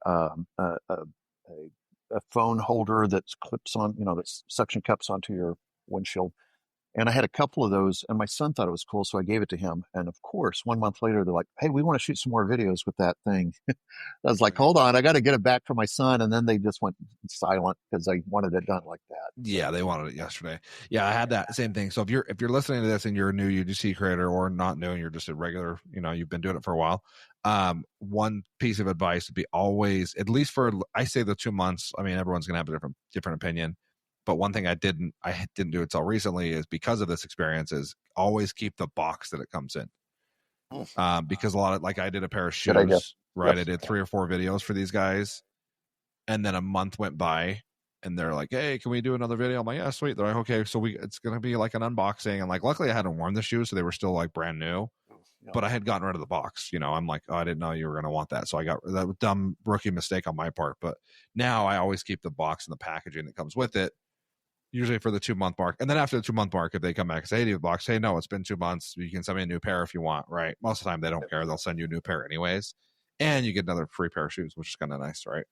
[SPEAKER 3] phone holder that clips on, that suction cups onto your windshield. And I had a couple of those, and my son thought it was cool, so I gave it to him. And of course, 1 month later, they're like, hey, we want to shoot some more videos with that thing. I was like, hold on, I got to get it back for my son. And then they just went silent because they wanted it done like that.
[SPEAKER 2] Yeah, they wanted it yesterday. Yeah, I had that same thing. So if you're listening to this and you're a new UGC creator, or not new and you're just a regular, you've been doing it for a while, one piece of advice would be always, at least for, I say the 2 months, I mean, everyone's going to have a different opinion. But one thing I didn't do until recently is, because of this experience, is always keep the box that it comes in. Because a lot of, like, I did a pair of shoes, right? Yes. I did 3 or 4 videos for these guys. And then a month went by and they're like, hey, can we do another video? I'm like, yeah, sweet. They're like, okay, so it's going to be like an unboxing. And like, luckily I hadn't worn the shoes, so they were still like brand new. But I had gotten rid of the box. I'm like, oh, I didn't know you were going to want that. So I got that dumb rookie mistake on my part. But now I always keep the box and the packaging that comes with it, usually for the 2 month mark. And then after the 2 month mark, if they come back and say, hey, the box, hey, no, it's been 2 months, you can send me a new pair if you want, right? Most of the time they don't care. They'll send you a new pair anyways. And you get another free pair of shoes, which is kind of nice, right?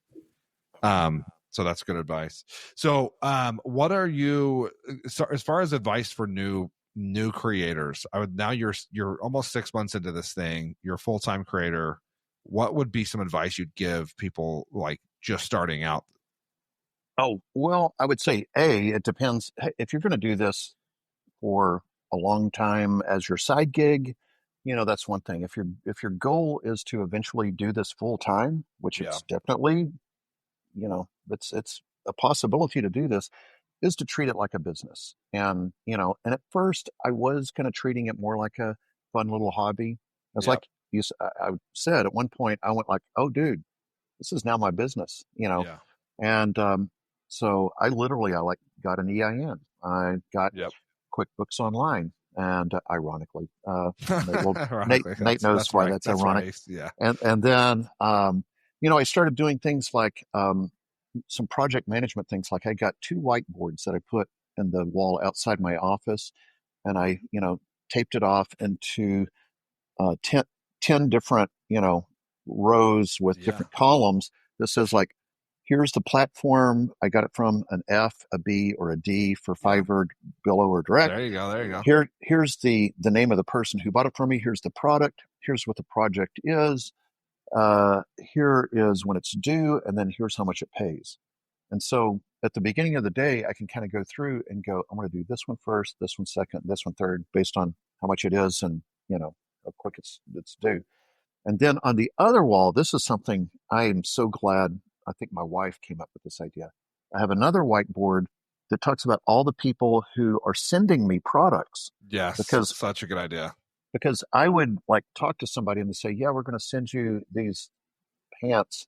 [SPEAKER 2] So that's good advice. So what are you, so as far as advice for new new creators, now you're almost 6 months into this thing, you're a full-time creator, what would be some advice you'd give people like just starting out?
[SPEAKER 3] Oh, well, I would say it depends. If you're going to do this for a long time as your side gig, that's one thing. If your goal is to eventually do this full time, which
[SPEAKER 2] Yeah.
[SPEAKER 3] it's definitely, it's a possibility to do this, is to treat it like a business. And at first I was kind of treating it more like a fun little hobby. It's like I said at one point, I went like, oh dude, this is now my business,
[SPEAKER 2] Yeah.
[SPEAKER 3] and so I got an EIN. I got QuickBooks Online, and ironically, Nate knows why that's ironic.
[SPEAKER 2] Right. Yeah.
[SPEAKER 3] And then I started doing things like some project management things. Like I got 2 whiteboards that I put in the wall outside my office, and I taped it off into 10 different rows with different columns that says like, here's the platform I got it from, an F, a B, or a D for Fiverr, Billo, or Direct.
[SPEAKER 2] There you go.
[SPEAKER 3] Here's the name of the person who bought it from me. Here's the product. Here's what the project is. Here is when it's due, and then here's how much it pays. And so at the beginning of the day, I can kind of go through and go, I'm going to do this one first, this one second, this one third, based on how much it is and how quick it's due. And then on the other wall, this is something I am so glad. I think my wife came up with this idea. I have another whiteboard that talks about all the people who are sending me products.
[SPEAKER 2] Yes, because such a good idea.
[SPEAKER 3] Because I would like talk to somebody and they say, yeah, we're going to send you these pants.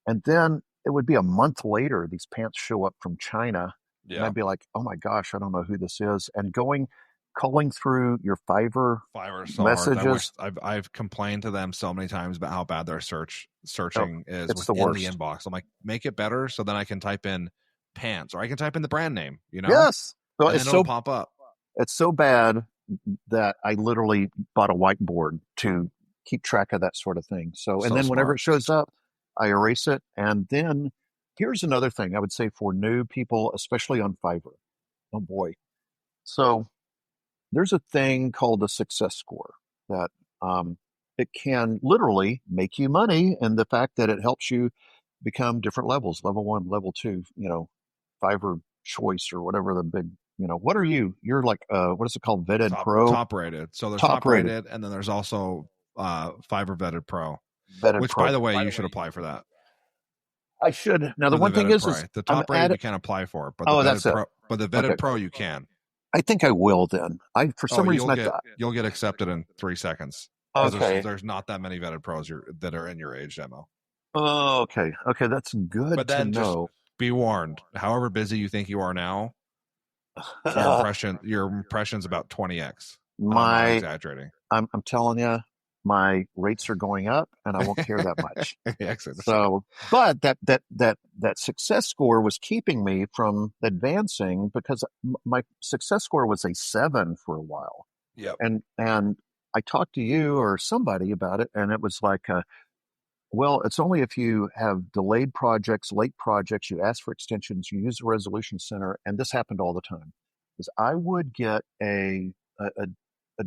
[SPEAKER 3] And then it would be a month later, these pants show up from China. Yeah. And I'd be like, oh my gosh, I don't know who this is. And calling through your Fiverr
[SPEAKER 2] so
[SPEAKER 3] messages.
[SPEAKER 2] I've complained to them so many times about how bad their searching is within the inbox. I'm like, make it better so then I can type in pants, or I can type in the brand name,
[SPEAKER 3] Yes. So
[SPEAKER 2] and it'll pop up.
[SPEAKER 3] It's so bad that I literally bought a whiteboard to keep track of that sort of thing. So and then whenever it shows up, I erase it. And then here's another thing I would say for new people, especially on Fiverr. Oh boy. So there's a thing called a success score that it can literally make you money, and the fact that it helps you become different levels, level 1, level 2, Fiverr choice or whatever the big, what are you? You're like, what is it called? Vetted Pro?
[SPEAKER 2] Top rated. So there's top rated, and then there's also Fiverr Vetted Pro, which by the way, you should apply for that.
[SPEAKER 3] I should. Now, the one thing is
[SPEAKER 2] the top rated you can't apply for, but the Vetted Pro you can.
[SPEAKER 3] I think I will then. For some reason
[SPEAKER 2] you'll get accepted in 3 seconds.
[SPEAKER 3] Okay.
[SPEAKER 2] There's not that many Vetted Pros that are in your age demo.
[SPEAKER 3] Oh, okay. Okay, that's good
[SPEAKER 2] but then
[SPEAKER 3] to know.
[SPEAKER 2] Just be warned. However busy you think you are now, your impression's about 20x. I'm not exaggerating.
[SPEAKER 3] I'm telling you, my rates are going up, and I won't care that much. So, but that success score was keeping me from advancing because my success score was a 7 for a while.
[SPEAKER 2] Yep.
[SPEAKER 3] And I talked to you or somebody about it, and it was like, well, it's only if you have delayed projects, late projects, you ask for extensions, you use the resolution center, and this happened all the time. Because I would get a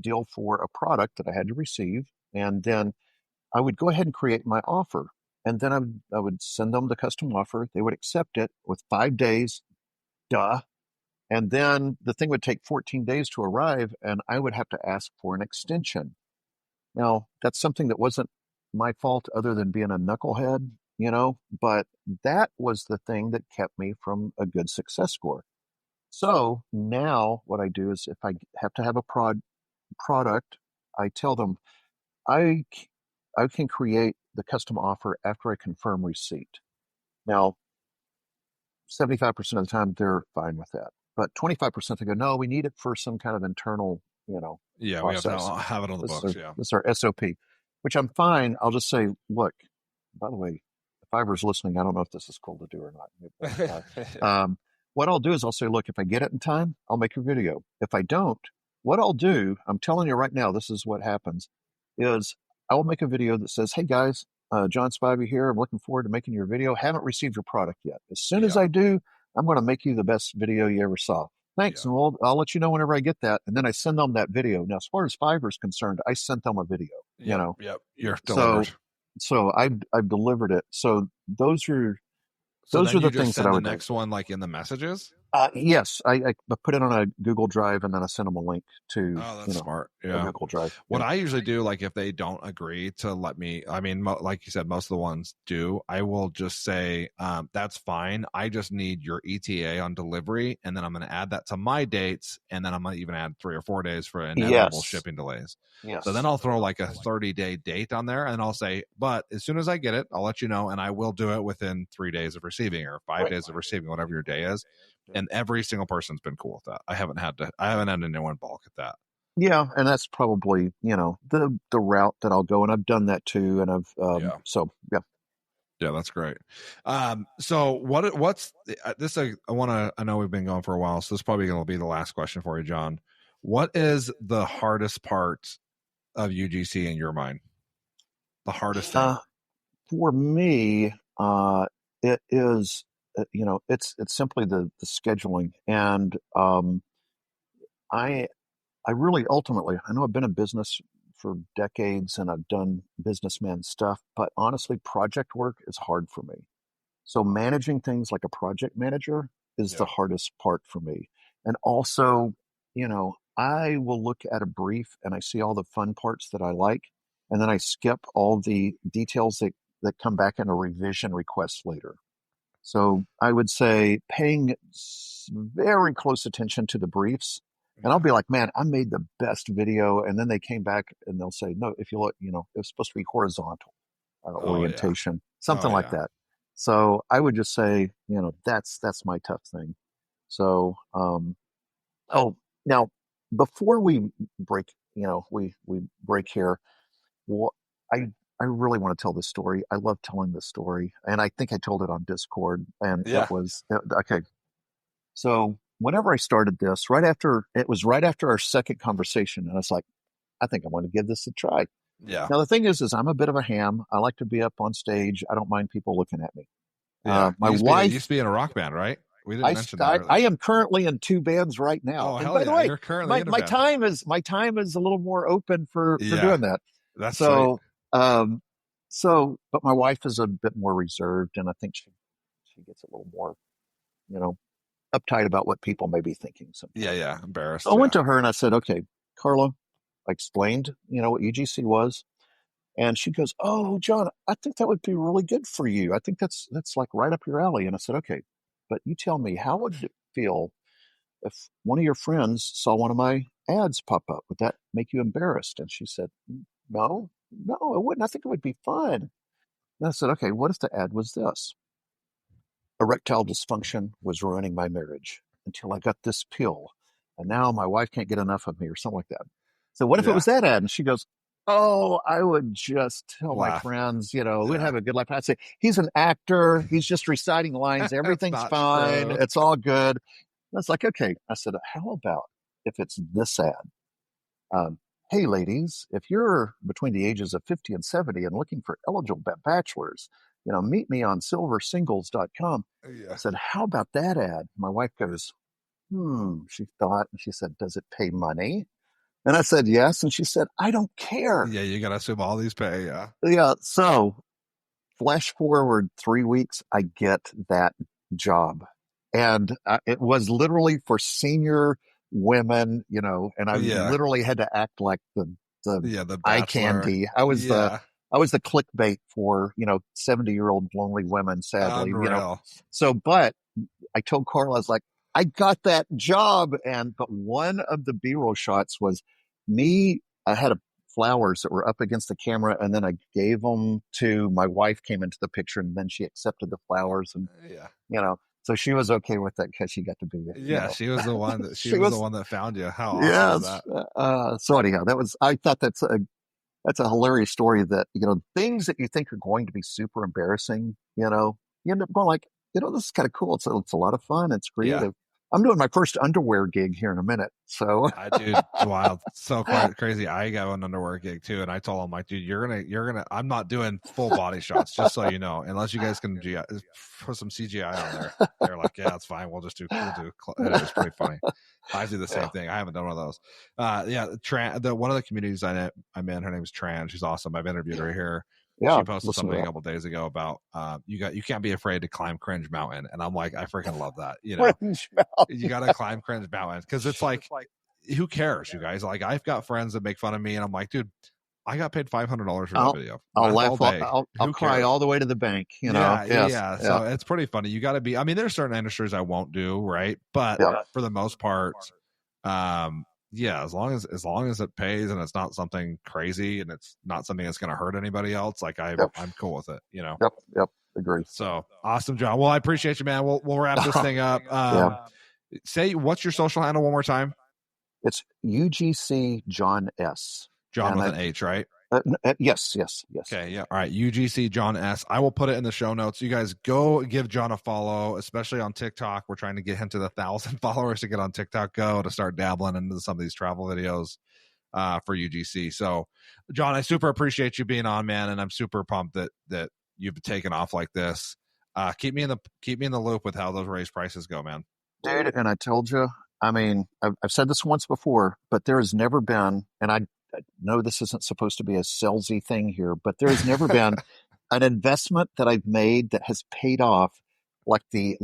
[SPEAKER 3] deal for a product that I had to receive, and then I would go ahead and create my offer. And then I would send them the custom offer. They would accept it with 5 days. Duh. And then the thing would take 14 days to arrive, and I would have to ask for an extension. Now, that's something that wasn't my fault other than being a knucklehead, but that was the thing that kept me from a good success score. So now what I do is if I have to have a product, I tell them I can create the custom offer after I confirm receipt. Now, 75% of the time, they're fine with that. But 25% they go, no, we need it for some kind of internal,
[SPEAKER 2] Yeah,
[SPEAKER 3] process.
[SPEAKER 2] We have to have it on the books,
[SPEAKER 3] This is our SOP, which I'm fine. I'll just say, look, by the way, if Fiverr's listening, I don't know if this is cool to do or not. What I'll do is I'll say, look, if I get it in time, I'll make a video. If I don't, what I'll do, I'm telling you right now, this is what happens, is I will make a video that says, hey guys, John Spivey here. I'm looking forward to making your video. Haven't received your product yet. As soon as I do, I'm going to make you the best video you ever saw. thanks.
[SPEAKER 2] Yeah.
[SPEAKER 3] And I'll let you know whenever I get that. And then I send them that video. Now, as far as Fiverr's concerned, I sent them a video,
[SPEAKER 2] Yep. Yep. You're
[SPEAKER 3] So,
[SPEAKER 2] delivered.
[SPEAKER 3] so I've delivered it. So those are
[SPEAKER 2] So then
[SPEAKER 3] the
[SPEAKER 2] you just
[SPEAKER 3] things that
[SPEAKER 2] send
[SPEAKER 3] I
[SPEAKER 2] the
[SPEAKER 3] would do.
[SPEAKER 2] next one like in the messages.
[SPEAKER 3] Yes, I put it on a Google Drive and then I send them a link to,
[SPEAKER 2] Oh, that's smart. Yeah.
[SPEAKER 3] a Google Drive.
[SPEAKER 2] What I usually do, like if they don't agree to let me, I mean, like you said, most of the ones do, I will just say, that's fine. I just need your ETA on delivery. And then I'm going to add that to my dates. And then I'm going to even add 3 or 4 days for inevitable shipping delays.
[SPEAKER 3] Yes.
[SPEAKER 2] So then I'll throw like a 30-day date on there and I'll say, but as soon as I get it, I'll let you know. And I will do it within 3 days of receiving or 5 days of receiving, whatever your day is. And every single person's been cool with that. I haven't had anyone balk at that.
[SPEAKER 3] Yeah, and that's probably, the route that I'll go, and I've done that too, and I've so yeah.
[SPEAKER 2] Yeah, that's great. So what's this? I know we've been going for a while, so this is probably going to be the last question for you, John. What is the hardest part of UGC in your mind? The hardest thing?
[SPEAKER 3] For me, it is, it's simply the scheduling, and I really ultimately, I know I've been in business for decades and I've done businessman stuff, but honestly, project work is hard for me. So managing things like a project manager is the hardest part for me. And also, I will look at a brief and I see all the fun parts that I like, and then I skip all the details that come back in a revision request later. So I would say paying very close attention to the briefs. And I'll be like, man, I made the best video. And then they came back and they'll say, no, if you look, it was supposed to be horizontal orientation, something like that. So I would just say, that's my tough thing. So, now before we break, we break here, what I really want to tell this story. I love telling this story. And I think I told it on Discord, and it was okay. So whenever I started this, right after our second conversation, and I was like, I think I want to give this a try.
[SPEAKER 2] Yeah.
[SPEAKER 3] Now the thing is I'm a bit of a ham. I like to be up on stage. I don't mind people looking at me.
[SPEAKER 2] Yeah.
[SPEAKER 3] My wife
[SPEAKER 2] used to be in a rock band, right? We didn't mention that.
[SPEAKER 3] I am currently in 2 bands right now.
[SPEAKER 2] Oh,
[SPEAKER 3] and
[SPEAKER 2] hell
[SPEAKER 3] by
[SPEAKER 2] yeah.
[SPEAKER 3] the way,
[SPEAKER 2] You're currently in a band.
[SPEAKER 3] my time is a little more open for doing that.
[SPEAKER 2] That's
[SPEAKER 3] so.
[SPEAKER 2] Sweet.
[SPEAKER 3] But my wife is a bit more reserved, and I think she gets a little more, uptight about what people may be thinking. Sometimes.
[SPEAKER 2] Yeah, embarrassed.
[SPEAKER 3] So I went to her and I said, okay, Carla, I explained, what UGC was. And she goes, oh, John, I think that would be really good for you. I think that's like right up your alley. And I said, okay, but you tell me, how would it feel if one of your friends saw one of my ads pop up? Would that make you embarrassed? And she said, no, it wouldn't. I think it would be fun. And I said, okay, what if the ad was this? Erectile dysfunction was ruining my marriage until I got this pill. And now my wife can't get enough of me, or something like that. So what if it was that ad? And she goes, oh, I would just tell my friends, we'd have a good life. I'd say, he's an actor. He's just reciting lines. Everything's fine. True. It's all good. And I was like, okay. I said, how about if it's this ad? Hey, ladies, if you're between the ages of 50 and 70 and looking for eligible bachelors, meet me on silversingles.com.
[SPEAKER 2] Yeah.
[SPEAKER 3] I said, how about that ad? My wife goes, she thought, and she said, does it pay money? And I said, yes. And she said, I don't care.
[SPEAKER 2] Yeah, you got to assume all these pay, yeah.
[SPEAKER 3] Yeah, so flash forward 3 weeks, I get that job. And it was literally for senior women, and I literally had to act like the eye candy. I was the clickbait for 70-year-old lonely women, sadly.
[SPEAKER 2] Unreal.
[SPEAKER 3] So, but I told Carl, I was like, I got that job, but one of the B-roll shots was me. I had flowers that were up against the camera, and then I gave them to my wife. Came into the picture, and then she accepted the flowers, and so she was okay with that because she got to be there.
[SPEAKER 2] Yeah, she was the one that she was the one that found you. How awesome is
[SPEAKER 3] that? So anyhow, I thought that's a hilarious story. That things that you think are going to be super embarrassing, you end up going like, this is kind of cool. It's a lot of fun. It's creative. I'm doing my first underwear gig here in a minute. So
[SPEAKER 2] Dude, it's wild. So quite crazy. I got an underwear gig too. And I told him, like, dude, I'm not doing full body shots, just so you know, unless you guys can put some CGI on there. They're like, yeah, that's fine. We'll do, it was pretty funny. I do the same thing. I haven't done one of those. One of the communities I'm in, her name is Tran. She's awesome. I've interviewed her here.
[SPEAKER 3] Yeah,
[SPEAKER 2] she posted something a couple days ago about you can't be afraid to climb Cringe Mountain, and I'm like, I freaking love that. You know, you got to climb Cringe Mountain because it's like, who cares, you guys? Like, I've got friends that make fun of me, and I'm like, dude, I got paid $500 for that video.
[SPEAKER 3] I'll laugh all day. I'll cry all the way to the bank. You know,
[SPEAKER 2] yeah. So it's pretty funny. You got to be. I mean, there's certain industries I won't do, right? But for the most part, as long as it pays and it's not something crazy and it's not something that's going to hurt anybody else, like I'm cool with it, you know.
[SPEAKER 3] Yep. Agree.
[SPEAKER 2] So awesome, John. Well, I appreciate you, man. We'll wrap this thing up. Say, what's your social handle one more time?
[SPEAKER 3] It's UGC John S.
[SPEAKER 2] John with an H, right?
[SPEAKER 3] Yes.
[SPEAKER 2] Okay, yeah. All right, UGC John S. I will put it in the show notes. You guys go give John a follow, especially on TikTok. We're trying to get him to the 1,000 followers to get on TikTok. To start dabbling into some of these travel videos for UGC. So, John, I super appreciate you being on, man, and I'm super pumped that you've taken off like this. Keep me in the loop with how those raise prices go, man.
[SPEAKER 3] Dude, and I told you, I mean, I've said this once before, but there has never been, and I know this isn't supposed to be a salesy thing here, but there has never been an investment that I've made that has paid off like the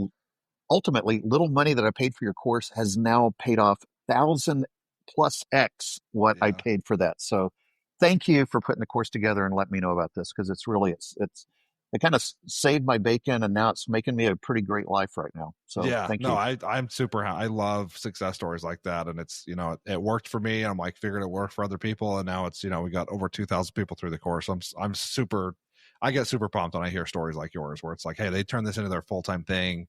[SPEAKER 3] ultimately little money that I paid for your course has now paid off 1,000 plus X what I paid for that. So thank you for putting the course together and letting me know about this, because it kind of saved my bacon, and now it's making me a pretty great life right now. So thank you.
[SPEAKER 2] I'm super happy. I love success stories like that. And it's, you know, it worked for me. I'm like, figured it worked for other people. And now it's, you know, we got over 2,000 people through the course. I get super pumped when I hear stories like yours, where it's like, hey, they turned this into their full-time thing.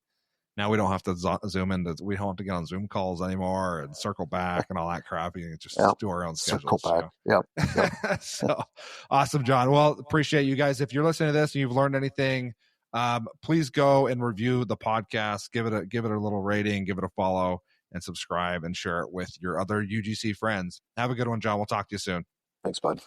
[SPEAKER 2] Now we don't have to zoom in. We don't have to get on Zoom calls anymore and circle back and all that crap. You can just do our own schedules.
[SPEAKER 3] Circle back. Yep.
[SPEAKER 2] So awesome, John. Well, appreciate you guys. If you're listening to this and you've learned anything, please go and review the podcast. Give it a little rating, give it a follow, and subscribe and share it with your other UGC friends. Have a good one, John. We'll talk to you soon.
[SPEAKER 3] Thanks, bud.